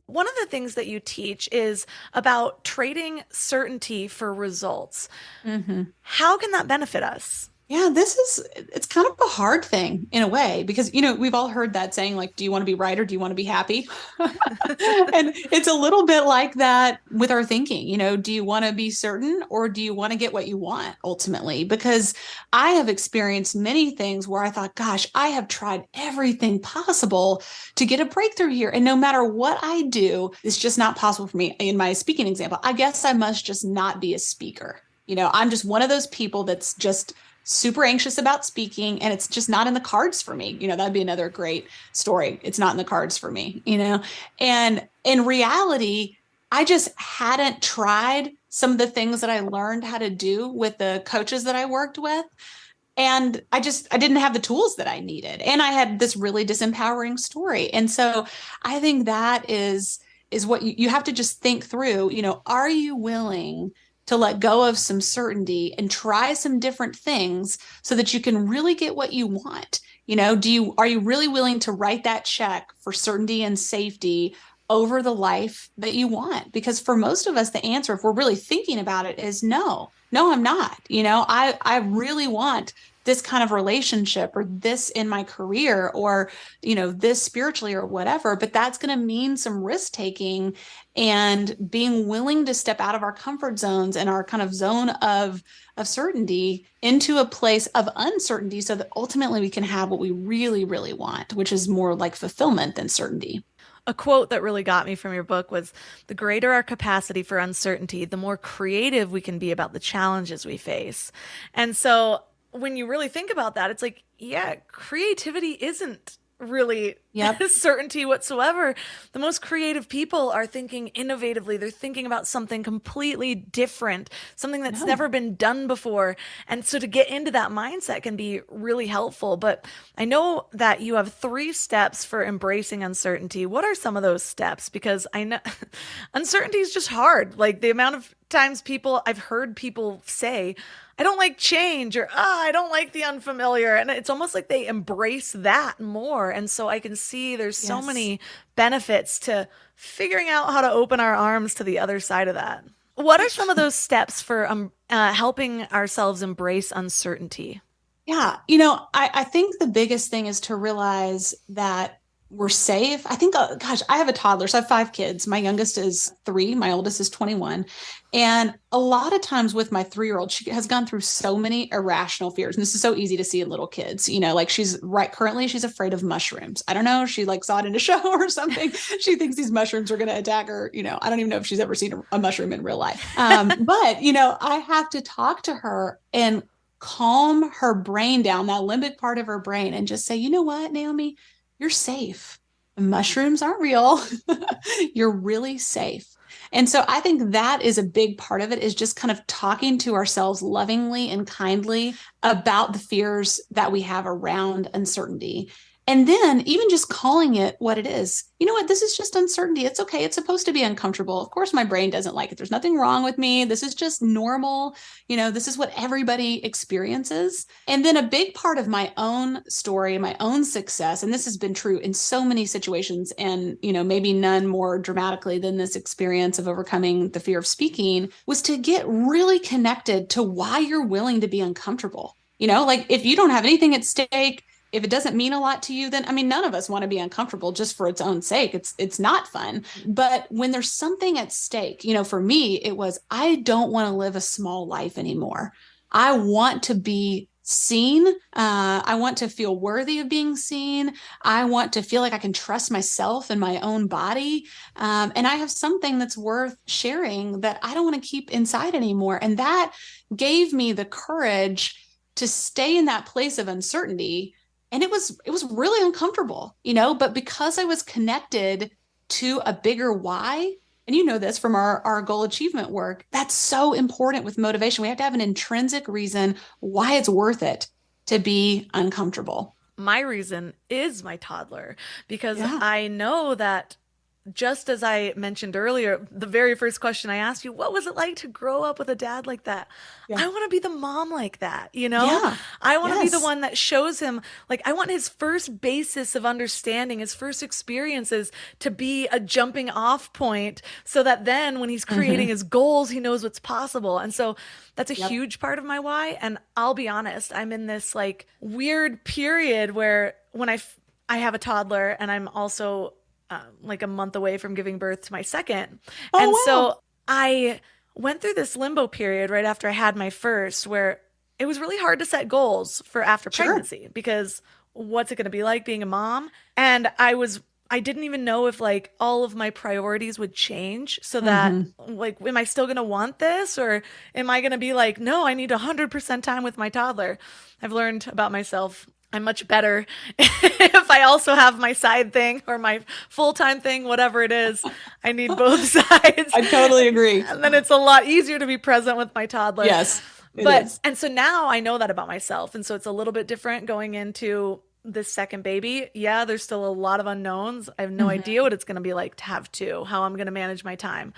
One of the things that you teach is about trading certainty for results. How can that benefit us? Yeah, it's kind of a hard thing in a way, because, we've all heard that saying, like, do you want to be right or do you want to be happy? And it's a little bit like that with our thinking. Do you want to be certain or do you want to get what you want ultimately? Because I have experienced many things where I thought, gosh, I have tried everything possible to get a breakthrough here. And no matter what I do, it's just not possible for me. In my speaking example, I guess I must just not be a speaker. I'm just one of those people that's just super anxious about speaking, and it's just not in the cards for me. That'd be another great story. It's not in the cards for me, and in reality, I just hadn't tried some of the things that I learned how to do with the coaches that I worked with. And I didn't have the tools that I needed. And I had this really disempowering story. And so I think that is what you have to just think through, are you willing to let go of some certainty and try some different things so that you can really get what you want? Are you really willing to write that check for certainty and safety over the life that you want? Because for most of us, the answer, if we're really thinking about it, is no. No, I'm not. I really want this kind of relationship or this in my career or, this spiritually or whatever, but that's going to mean some risk taking and being willing to step out of our comfort zones and our kind of zone of certainty into a place of uncertainty so that ultimately we can have what we really, really want, which is more like fulfillment than certainty. A quote that really got me from your book was, "The greater our capacity for uncertainty, the more creative we can be about the challenges we face." And so when you really think about that, it's like, yeah, creativity isn't really certainty whatsoever. The most creative people are thinking innovatively. They're thinking about something completely different, something that's never been done before. And so to get into that mindset can be really helpful. But I know that you have 3 steps for embracing uncertainty. What are some of those steps? Because I know uncertainty is just hard. Like the amount of times I've heard people say, I don't like change, or I don't like the unfamiliar. And it's almost like they embrace that more. And so I can see there's so many benefits to figuring out how to open our arms to the other side of that. What are some of those steps for helping ourselves embrace uncertainty? Yeah. I think the biggest thing is to realize that we're safe. I think, I have a toddler. So I have 5 kids. My youngest is 3. My oldest is 21. And a lot of times with my 3-year-old, she has gone through so many irrational fears. And this is so easy to see in little kids, like currently she's afraid of mushrooms. I don't know. She saw it in a show or something. She thinks these mushrooms are going to attack her. I don't even know if she's ever seen a mushroom in real life. But, I have to talk to her and calm her brain down, that limbic part of her brain, and just say, you know what, Naomi, you're safe. Mushrooms aren't real. You're really safe. And so I think that is a big part of it, is just kind of talking to ourselves lovingly and kindly about the fears that we have around uncertainty. And then even just calling it what it is. You know what? This is just uncertainty. It's okay. It's supposed to be uncomfortable. Of course, my brain doesn't like it. There's nothing wrong with me. This is just normal. This is what everybody experiences. And then a big part of my own story, my own success, and this has been true in so many situations, and, maybe none more dramatically than this experience of overcoming the fear of speaking, was to get really connected to why you're willing to be uncomfortable. If you don't have anything at stake, if it doesn't mean a lot to you, then, none of us want to be uncomfortable just for its own sake. It's not fun. But when there's something at stake, for me, it was, I don't want to live a small life anymore. I want to be seen. I want to feel worthy of being seen. I want to feel like I can trust myself and my own body. And I have something that's worth sharing that I don't want to keep inside anymore. And that gave me the courage to stay in that place of uncertainty. And it was really uncomfortable, but because I was connected to a bigger why, and this from our goal achievement work, that's so important with motivation. We have to have an intrinsic reason why it's worth it to be uncomfortable. My reason is my toddler, because I know that, just as I mentioned earlier, the very first question I asked you, what was it like to grow up with a dad like that? Yeah. I want to be the mom like that, I want to be the one that shows him, I want his first basis of understanding, his first experiences to be a jumping off point, so that then when he's creating his goals, he knows what's possible. And so that's a huge part of my why. And I'll be honest, I'm in this weird period where when I have a toddler, and I'm also a month away from giving birth to my second. So I went through this limbo period right after I had my first, where it was really hard to set goals for after pregnancy, because what's it going to be like being a mom? And I didn't even know if all of my priorities would change, so that am I still going to want this, or am I going to be no, I need 100% time with my toddler? I've learned about myself, I'm much better if I also have my side thing or my full-time thing, whatever it is. I need both sides. I totally agree. And then it's a lot easier to be present with my toddler. Yes, and so now I know that about myself. And so it's a little bit different going into this second baby. Yeah, there's still a lot of unknowns. I have no idea what it's going to be like to have 2, how I'm going to manage my time.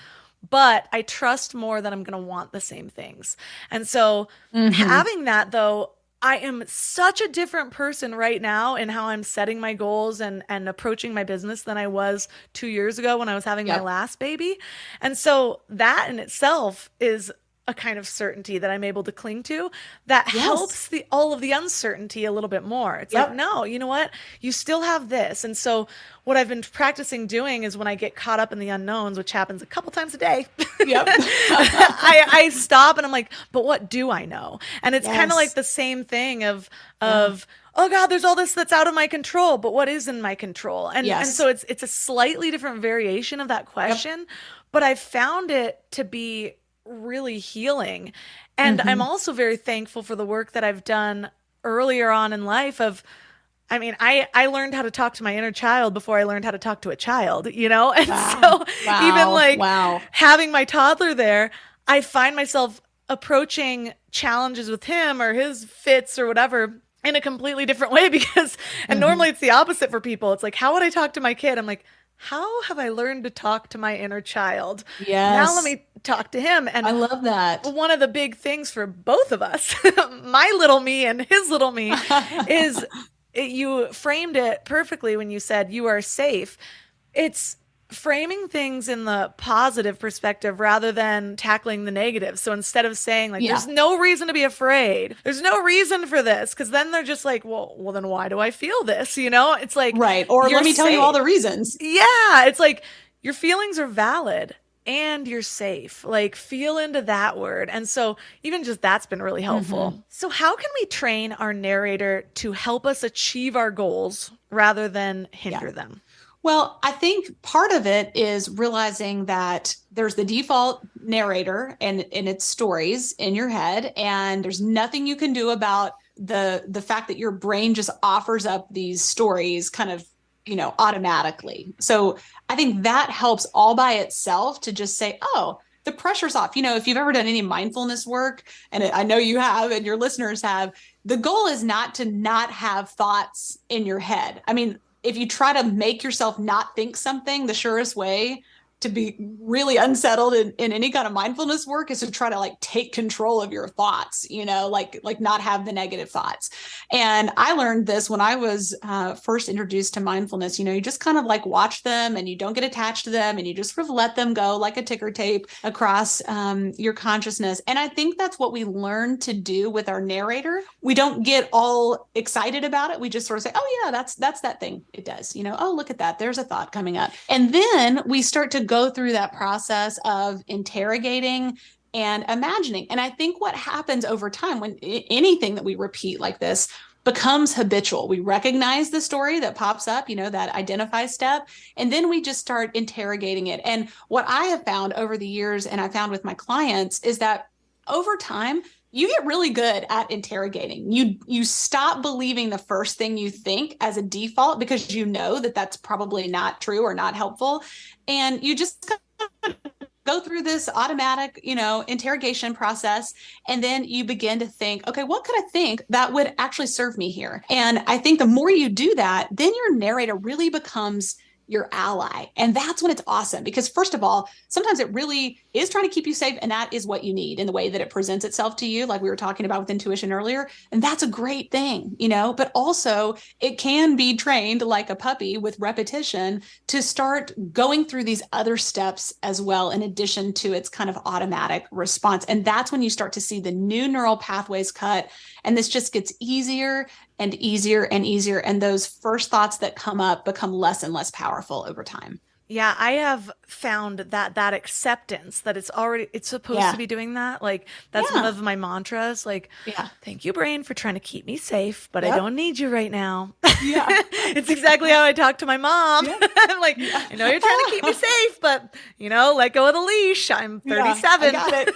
But I trust more that I'm going to want the same things. And so having that, though, I am such a different person right now in how I'm setting my goals and approaching my business than I was 2 years ago when I was having my last baby. And so that in itself is a kind of certainty that I'm able to cling to that helps all of the uncertainty a little bit more. It's like, no, you know what? You still have this. And so what I've been practicing doing is when I get caught up in the unknowns, which happens a couple times a day, I stop and I'm like, but what do I know? And it's kind of like the same thing of oh God, there's all this that's out of my control, but what is in my control? And so it's a slightly different variation of that question, but I've found it to be really healing. And I'm also very thankful for the work that I've done earlier on in life I learned how to talk to my inner child before I learned how to talk to a child, And so even having my toddler there, I find myself approaching challenges with him or his fits or whatever in a completely different way because, and normally it's the opposite for people. It's like, how would I talk to my kid? I'm like, how have I learned to talk to my inner child? Now let me talk to him. And I love that. One of the big things for both of us, my little me and his little me, is you framed it perfectly when you said you are safe. It's framing things in the positive perspective rather than tackling the negative. So instead of saying like, there's no reason to be afraid, there's no reason for this, because then they're just like, well, then why do I feel this? It's like, right. Or let me tell you all the reasons. Yeah. It's like your feelings are valid and you're safe. Like feel into that word. And so even just that's been really helpful. So how can we train our narrator to help us achieve our goals rather than hinder them? Well, I think part of it is realizing that there's the default narrator and its stories in your head, and there's nothing you can do about the fact that your brain just offers up these stories kind of, automatically. So I think that helps all by itself to just say, oh, the pressure's off. If you've ever done any mindfulness work, and I know you have and your listeners have, the goal is not to not have thoughts in your head. I mean, if you try to make yourself not think something, the surest way to be really unsettled in any kind of mindfulness work is to try to take control of your thoughts, like not have the negative thoughts. And I learned this when I was first introduced to mindfulness. You just kind of watch them and you don't get attached to them and you just sort of let them go like a ticker tape across your consciousness. And I think that's what we learn to do with our narrator. We don't get all excited about it. We just sort of say, oh yeah, that's that thing. It does, oh, look at that. There's a thought coming up. And then we start to go through that process of interrogating and imagining. And I think what happens over time when anything that we repeat like this becomes habitual, we recognize the story that pops up, that identify step, and then we just start interrogating it. And what I have found over the years, and I found with my clients, is that over time, you get really good at interrogating. You stop believing the first thing you think as a default because you know that that's probably not true or not helpful. And you just go through this automatic, interrogation process. And then you begin to think, okay, what could I think that would actually serve me here? And I think the more you do that, then your narrator really becomes your ally. And that's when it's awesome, because first of all, sometimes it really is trying to keep you safe. And that is what you need in the way that it presents itself to you, like we were talking about with intuition earlier. And that's a great thing, but also it can be trained like a puppy with repetition to start going through these other steps as well, in addition to its kind of automatic response. And that's when you start to see the new neural pathways cut. And this just gets easier and easier and easier. And those first thoughts that come up become less and less powerful over time. Yeah, I have found that acceptance that it's supposed to be doing that. Like that's one of my mantras. Like, thank you, brain, for trying to keep me safe, but I don't need you right now. Yeah, it's exactly how I talk to my mom. Yeah. I'm like, I know you're trying to keep me safe, but let go of the leash. I'm 37. Yeah, I got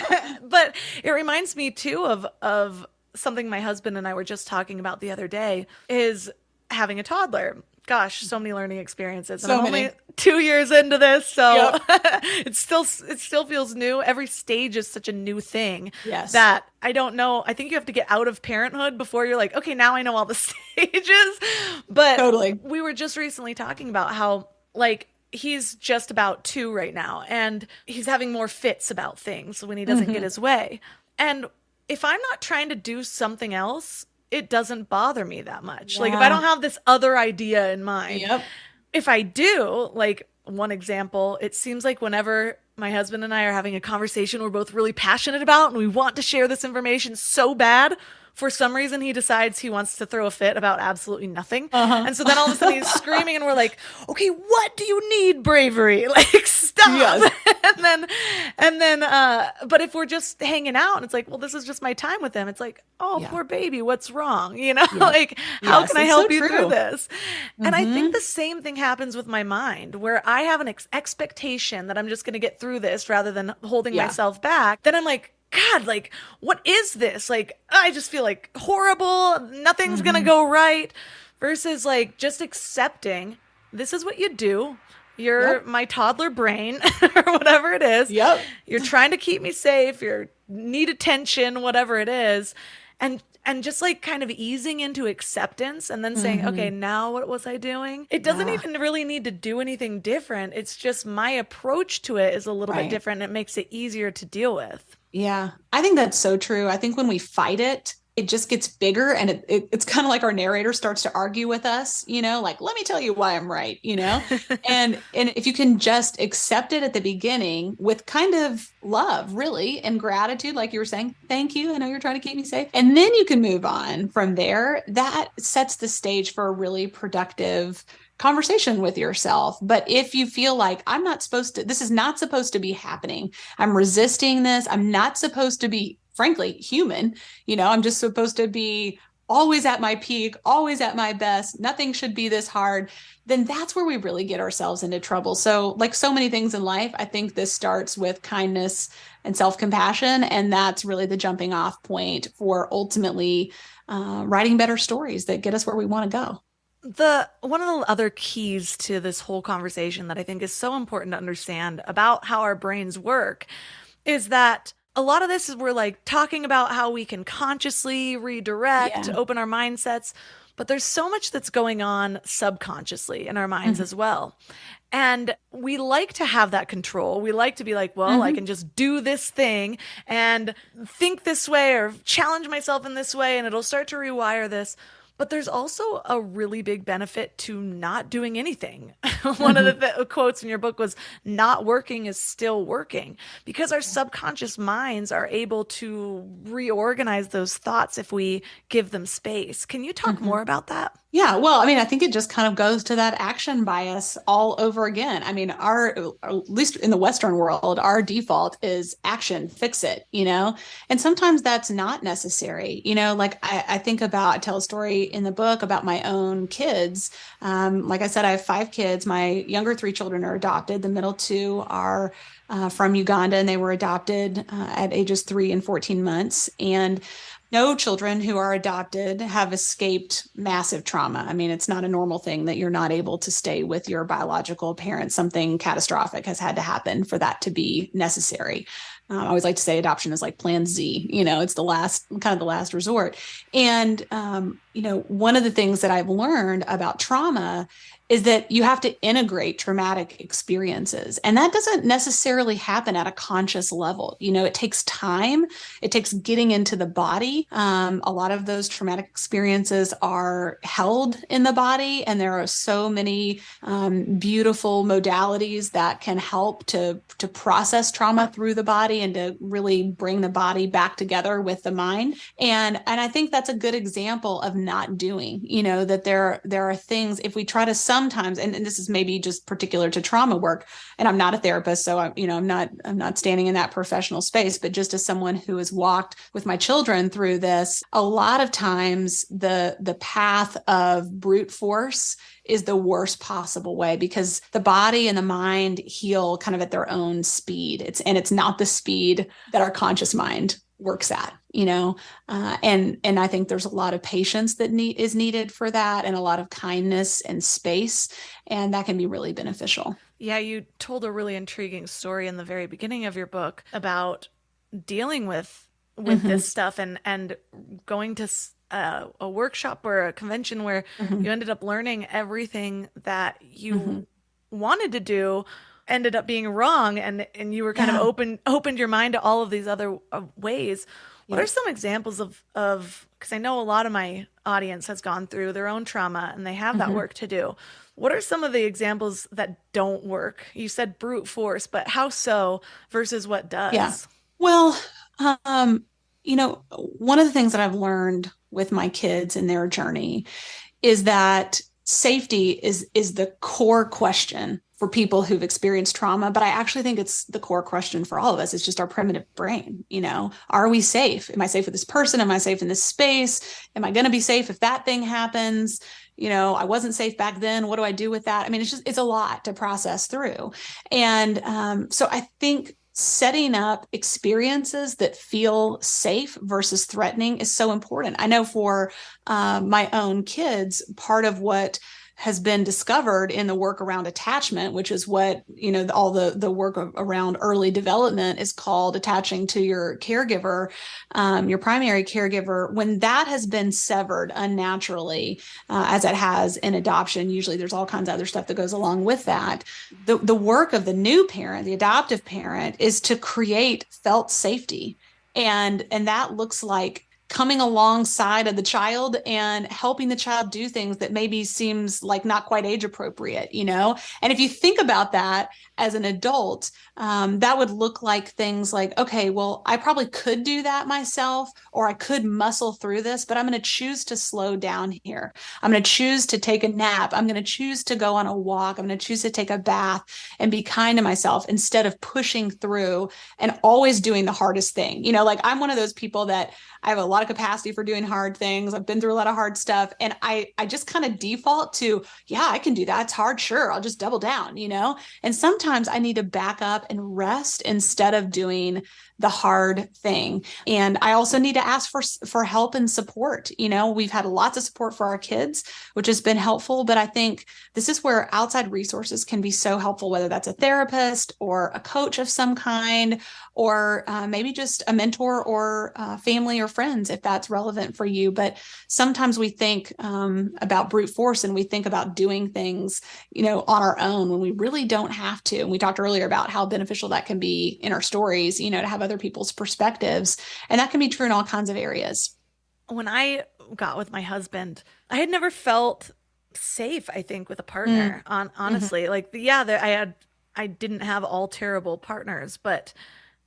it. But it reminds me too of something my husband and I were just talking about the other day, is having a toddler. Gosh, so many learning experiences. And I'm only 2 years into this, so it still feels new. Every stage is such a new thing that I don't know. I think you have to get out of parenthood before you're like, okay, now I know all the stages. But totally. We were just recently talking about how he's just about 2 right now, and he's having more fits about things when he doesn't get his way. And if I'm not trying to do something else, it doesn't bother me that much. Like if I don't have this other idea in mind, if I do, like one example, it seems like whenever my husband and I are having a conversation we're both really passionate about and we want to share this information so bad, for some reason he decides he wants to throw a fit about absolutely nothing. And so then all of a sudden he's screaming and we're like, okay, what do you need, Bravery? Like, stop. and then but if we're just hanging out and it's like, well, this is just my time with him, it's like, oh, poor baby, what's wrong? You know, like, how can I help you through this? And I think the same thing happens with my mind, where I have an expectation that I'm just going to get through this rather than holding myself back. Then I'm like, God, like, what is this? Like, I just feel like horrible. Nothing's going to go right. Versus like just accepting this is what you do. You're my toddler brain or whatever it is. You're trying to keep me safe. You need attention, whatever it is. And just like kind of easing into acceptance and then saying, okay, now what was I doing? It doesn't even really need to do anything different. It's just my approach to it is a little bit different. And it makes it easier to deal with. Yeah, I think that's so true. I think when we fight it, it just gets bigger, and it's kind of like our narrator starts to argue with us, you know, like, let me tell you why I'm right, you know, and if you can just accept it at the beginning with kind of love, really, and gratitude, like you were saying, thank you, I know you're trying to keep me safe. And then you can move on from there. That sets the stage for a really productive conversation with yourself. But if you feel like this is not supposed to be happening, I'm resisting this, I'm not supposed to be, frankly, human, you know, I'm just supposed to be always at my peak, always at my best, nothing should be this hard, then that's where we really get ourselves into trouble. So like so many things in life, I think this starts with kindness and self-compassion. And that's really the jumping off point for ultimately writing better stories that get us where we want to go. One of the other keys to this whole conversation that I think is so important to understand about how our brains work is that a lot of this is we're like talking about how we can consciously redirect, open our mindsets, but there's so much that's going on subconsciously in our minds as well. And we like to have that control. We like to be like, well, I can just do this thing and think this way or challenge myself in this way, and it'll start to rewire this. But there's also a really big benefit to not doing anything. One of the quotes in your book was, not working is still working, because our subconscious minds are able to reorganize those thoughts if we give them space. Can you talk more about that? Yeah, well, I mean, I think it just kind of goes to that action bias all over again. I mean, at least in the Western world, our default is action, fix it, you know, and sometimes that's not necessary. You know, like I tell a story in the book about my own kids. Like I said, I have 5 kids. My younger 3 children are adopted. The middle 2 are from Uganda, and they were adopted at ages 3 and 14 months. And no children who are adopted have escaped massive trauma. I mean, it's not a normal thing that you're not able to stay with your biological parents. Something catastrophic has had to happen for that to be necessary. I always like to say adoption is like plan Z, you know, it's the last resort. And, you know, one of the things that I've learned about trauma is that you have to integrate traumatic experiences. And that doesn't necessarily happen at a conscious level. You know, it takes time. It takes getting into the body. A lot of those traumatic experiences are held in the body. And there are so many beautiful modalities that can help to process trauma through the body and to really bring the body back together with the mind. And I think that's a good example of not doing, you know, that there are things, if we try to sometimes, and this is maybe just particular to trauma work, and I'm not a therapist, so I'm not standing in that professional space, but just as someone who has walked with my children through this, a lot of times the path of brute force is the worst possible way, because the body and the mind heal kind of at their own speed. It's not the speed that our conscious mind works at, you know, and I think there's a lot of patience that is needed for that, and a lot of kindness and space, and that can be really beneficial. Yeah, you told a really intriguing story in the very beginning of your book about dealing with this stuff and going to a workshop or a convention where you ended up learning everything that you wanted to do ended up being wrong, and you were kind of opened your mind to all of these other ways. What are some examples of, because I know a lot of my audience has gone through their own trauma and they have that work to do. What are some of the examples that don't work? You said brute force, but how so versus what does? Yeah. Well, one of the things that I've learned with my kids in their journey is that safety is the core question for people who've experienced trauma. But I actually think it's the core question for all of us. It's just our primitive brain. Are we safe? Am I safe with this person? Am I safe in this space? Am I going to be safe if that thing happens? I wasn't safe back then. What do I do with that? I mean, it's a lot to process through. And so I think setting up experiences that feel safe versus threatening is so important. I know for my own kids, part of what has been discovered in the work around attachment, which is what, all the work around early development is called attaching to your caregiver, your primary caregiver. When that has been severed unnaturally, as it has in adoption, usually there's all kinds of other stuff that goes along with that. The work of the new parent, the adoptive parent, is to create felt safety. And that looks like coming alongside of the child and helping the child do things that maybe seems like not quite age appropriate, And if you think about that as an adult, that would look like things like, okay, well, I probably could do that myself, or I could muscle through this, but I'm going to choose to slow down here. I'm going to choose to take a nap. I'm going to choose to go on a walk. I'm going to choose to take a bath and be kind to myself instead of pushing through and always doing the hardest thing. Like I'm one of those people that I have a lot of capacity for doing hard things. I've been through a lot of hard stuff. And I just kind of default to, yeah, I can do that. It's hard. Sure. I'll just double down, And sometimes I need to back up and rest instead of doing the hard thing. And I also need to ask for help and support. We've had lots of support for our kids, which has been helpful. But I think this is where outside resources can be so helpful, whether that's a therapist or a coach of some kind, or maybe just a mentor or family or friends, if that's relevant for you. But sometimes we think about brute force and we think about doing things, on our own when we really don't have to. And we talked earlier about how beneficial that can be in our stories, to have other people's perspectives. And that can be true in all kinds of areas. When I got with my husband, I had never felt safe, I think, with a partner. Honestly, I didn't have all terrible partners,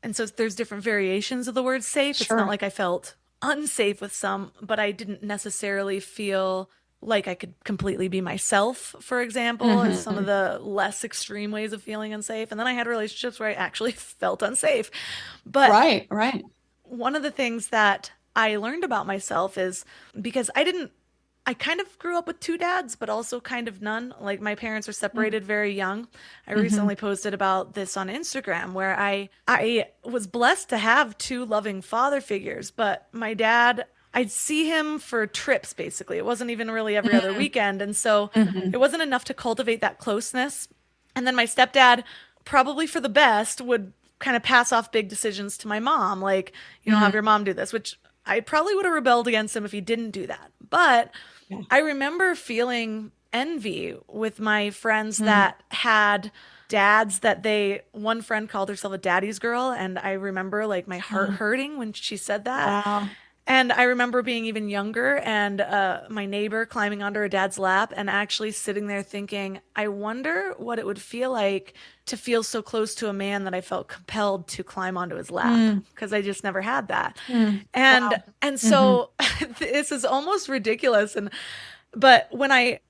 and so there's different variations of the word safe. Sure. It's not like I felt unsafe with some, but I didn't necessarily feel like I could completely be myself, for example, and some of the less extreme ways of feeling unsafe. And then I had relationships where I actually felt unsafe. But right. One of the things that I learned about myself is because I kind of grew up with two dads, but also kind of none. Like my parents were separated very young. I recently posted about this on Instagram where I was blessed to have two loving father figures, but my dad, I'd see him for trips, basically. It wasn't even really every other weekend. And so it wasn't enough to cultivate that closeness. And then my stepdad, probably for the best, would kind of pass off big decisions to my mom. Like, have your mom do this, which I probably would have rebelled against him if he didn't do that. But I remember feeling envy with my friends that had dads that one friend called herself a daddy's girl. And I remember like my heart hurting when she said that. Wow. And I remember being even younger and my neighbor climbing onto her dad's lap and actually sitting there thinking, I wonder what it would feel like to feel so close to a man that I felt compelled to climb onto his lap, because I just never had that. And so this is almost ridiculous. But when I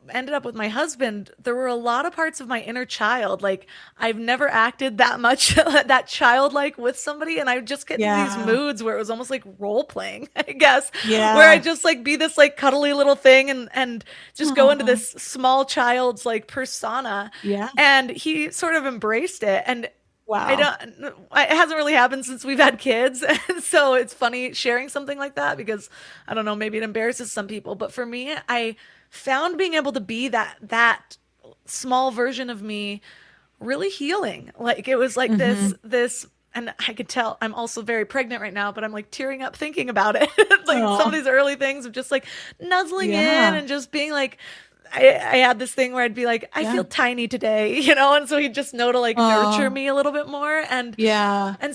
ended up with my husband, there were a lot of parts of my inner child. Like I've never acted that much that childlike with somebody. And I would just get in these moods where it was almost like role playing, I guess, where I just like be this like cuddly little thing and just go into this small child's like persona. Yeah. And he sort of embraced it. And wow. It hasn't really happened since we've had kids. And so it's funny sharing something like that because I don't know, maybe it embarrasses some people. But for me, I found being able to be that small version of me really healing. Like it was like this, and I could tell I'm also very pregnant right now, but I'm like tearing up thinking about it. Like some of these early things of just like nuzzling in and just being like, I had this thing where I'd be like, I feel tiny today, and so he'd just know to like nurture me a little bit more. And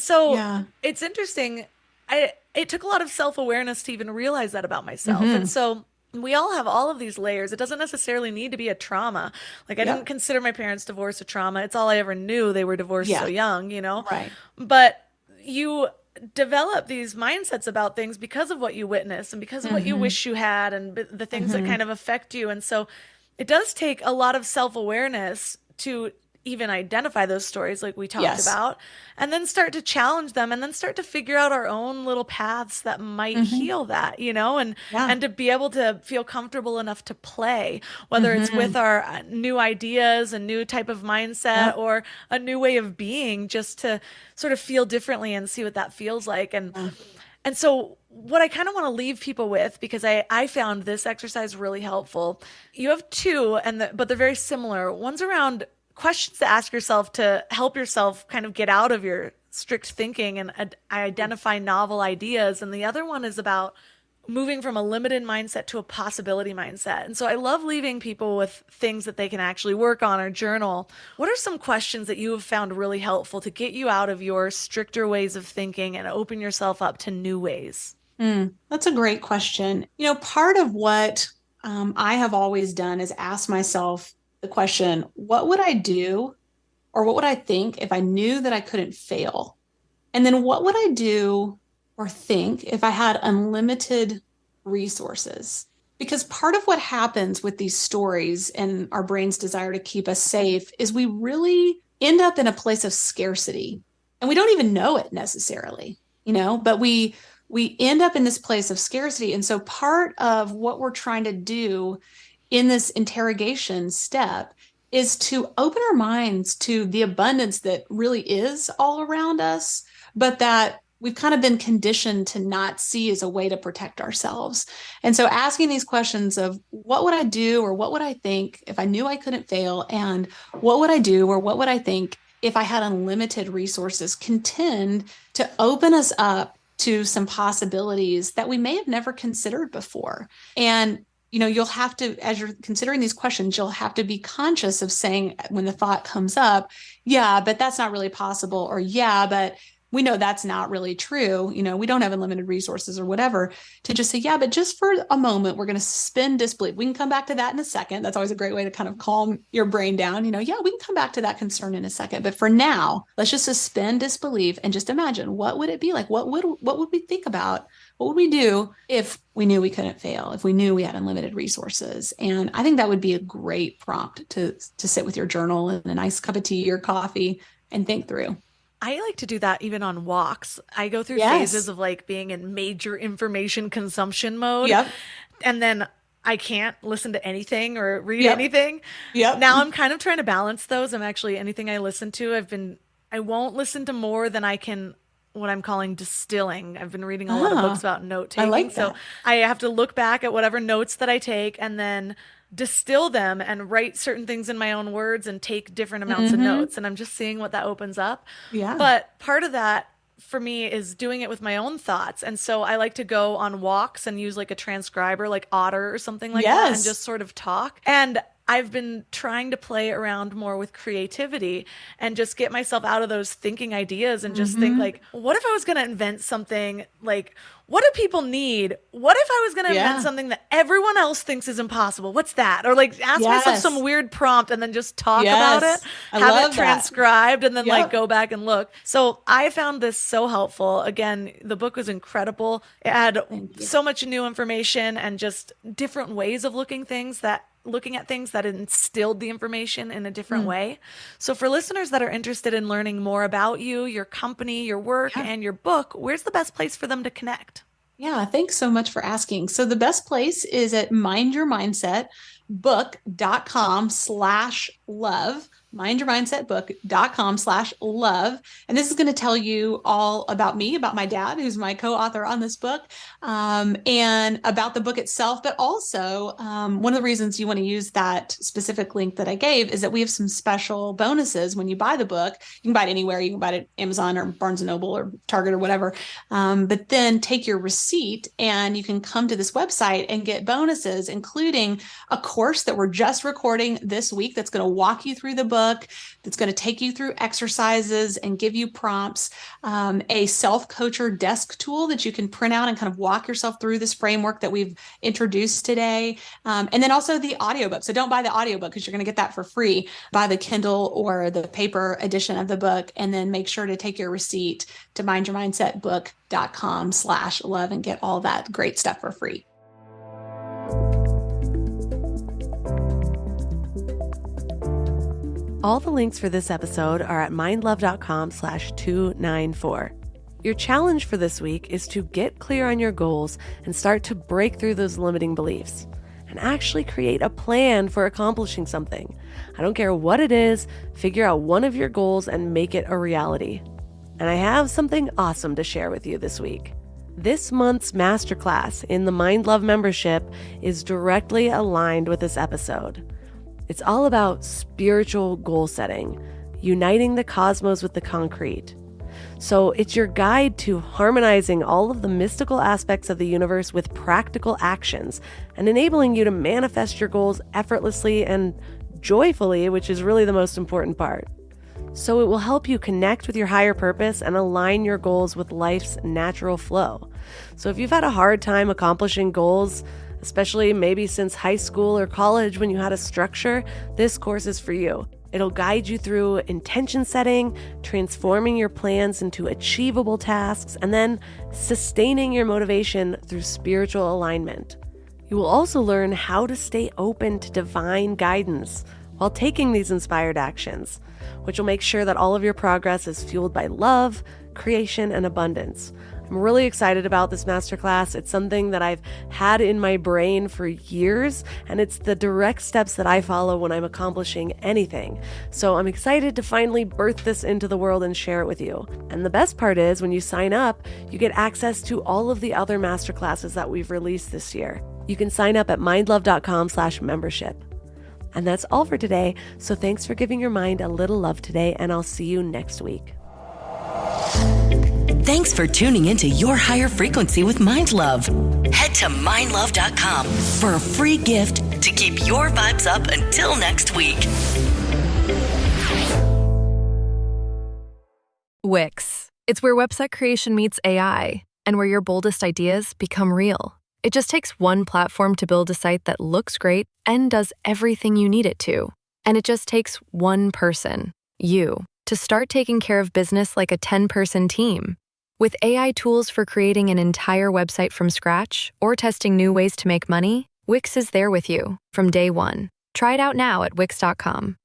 so it's interesting. it took a lot of self-awareness to even realize that about myself. And so we all have all of these layers. It doesn't necessarily need to be a trauma. Like I didn't consider my parents' divorce a trauma. It's all I ever knew. They were divorced so young, Right. But you develop these mindsets about things because of what you witness and because of what you wish you had and the things that kind of affect you. And so it does take a lot of self-awareness to even identify those stories like we talked about, and then start to challenge them, and then start to figure out our own little paths that might heal that, and to be able to feel comfortable enough to play, whether it's with our new ideas, a new type of mindset, or a new way of being, just to sort of feel differently and see what that feels like. And so what I kind of want to leave people with, because I found this exercise really helpful. You have two, but they're very similar. One's around questions to ask yourself to help yourself kind of get out of your strict thinking and identify novel ideas. And the other one is about moving from a limited mindset to a possibility mindset. And so I love leaving people with things that they can actually work on or journal. What are some questions that you have found really helpful to get you out of your stricter ways of thinking and open yourself up to new ways? That's a great question. Part of what I have always done is ask myself the question, what would I do or what would I think if I knew that I couldn't fail? And then what would I do or think if I had unlimited resources? Because part of what happens with these stories and our brain's desire to keep us safe is we really end up in a place of scarcity. And we don't even know it necessarily, but we end up in this place of scarcity. And so part of what we're trying to do in this interrogation step is to open our minds to the abundance that really is all around us, but that we've kind of been conditioned to not see as a way to protect ourselves. And so asking these questions of what would I do or what would I think if I knew I couldn't fail, and what would I do or what would I think if I had unlimited resources, can tend to open us up to some possibilities that we may have never considered before. And you'll have to, as you're considering these questions, you'll have to be conscious of saying, when the thought comes up, yeah, but that's not really possible, or yeah, but we know that's not really true. We don't have unlimited resources or whatever, to just say, yeah, but just for a moment, we're going to suspend disbelief. We can come back to that in a second. That's always a great way to kind of calm your brain down. Yeah, we can come back to that concern in a second. But for now, let's just suspend disbelief and just imagine, what would it be like? What would we think about? What would we do if we knew we couldn't fail, if we knew we had unlimited resources? And I think that would be a great prompt to sit with your journal and a nice cup of tea or coffee and think through. I like to do that even on walks. I go through phases of like being in major information consumption mode. And then I can't listen to anything or read anything. Now I'm kind of trying to balance those. Anything I listen to, I won't listen to more than I can, what I'm calling distilling. I've been reading a lot of books about note taking. I like that. So I have to look back at whatever notes that I take and then distill them and write certain things in my own words and take different amounts of notes. And I'm just seeing what that opens up. But part of that for me is doing it with my own thoughts. And so I like to go on walks and use like a transcriber, like Otter or something like that, and just sort of talk. And I've been trying to play around more with creativity and just get myself out of those thinking ideas and just think like, what if I was going to invent something like, what do people need? What if I was going to invent something that everyone else thinks is impossible? What's that? Or like ask myself some weird prompt and then just talk about it, have it transcribed, and then like go back and look. So I found this so helpful. Again, the book was incredible. It had so much new information and just different ways of looking at things that instilled the information in a different way. So for listeners that are interested in learning more about you, your company, your work, and your book, where's the best place for them to connect? Yeah, thanks so much for asking. So the best place is at mindyourmindsetbook.com/love. mindyourmindsetbook.com/love. And this is going to tell you all about me, about my dad, who's my co-author on this book, and about the book itself. But also, one of the reasons you want to use that specific link that I gave is that we have some special bonuses when you buy the book. You can buy it anywhere. You can buy it at Amazon or Barnes & Noble or Target or whatever. But then take your receipt and you can come to this website and get bonuses, including a course that we're just recording this week that's going to walk you through the book, that's going to take you through exercises and give you prompts, a self-coacher desk tool that you can print out and kind of walk yourself through this framework that we've introduced today. And then also the audiobook. So don't buy the audiobook because you're going to get that for free. Buy the Kindle or the paper edition of the book, and then make sure to take your receipt to mindyourmindsetbook.com/love and get all that great stuff for free. All the links for this episode are at mindlove.com/294. Your challenge for this week is to get clear on your goals and start to break through those limiting beliefs and actually create a plan for accomplishing something. I don't care what it is, figure out one of your goals and make it a reality. And I have something awesome to share with you this week. This month's masterclass in the Mind Love membership is directly aligned with this episode. It's all about spiritual goal setting, uniting the cosmos with the concrete. So it's your guide to harmonizing all of the mystical aspects of the universe with practical actions and enabling you to manifest your goals effortlessly and joyfully, which is really the most important part. So it will help you connect with your higher purpose and align your goals with life's natural flow. So if you've had a hard time accomplishing goals, especially maybe since high school or college when you had a structure, this course is for you. It'll guide you through intention setting, transforming your plans into achievable tasks, and then sustaining your motivation through spiritual alignment. You will also learn how to stay open to divine guidance while taking these inspired actions, which will make sure that all of your progress is fueled by love, creation, and abundance. I'm really excited about this masterclass. It's something that I've had in my brain for years, and it's the direct steps that I follow when I'm accomplishing anything. So I'm excited to finally birth this into the world and share it with you. And the best part is when you sign up, you get access to all of the other masterclasses that we've released this year. You can sign up at mindlove.com/membership. And that's all for today. So thanks for giving your mind a little love today, and I'll see you next week. Thanks for tuning into Your Higher Frequency with Mind Love. Head to mindlove.com for a free gift to keep your vibes up until next week. Wix. It's where website creation meets AI and where your boldest ideas become real. It just takes one platform to build a site that looks great and does everything you need it to. And it just takes one person, you, to start taking care of business like a 10-person team. With AI tools for creating an entire website from scratch or testing new ways to make money, Wix is there with you from day one. Try it out now at Wix.com.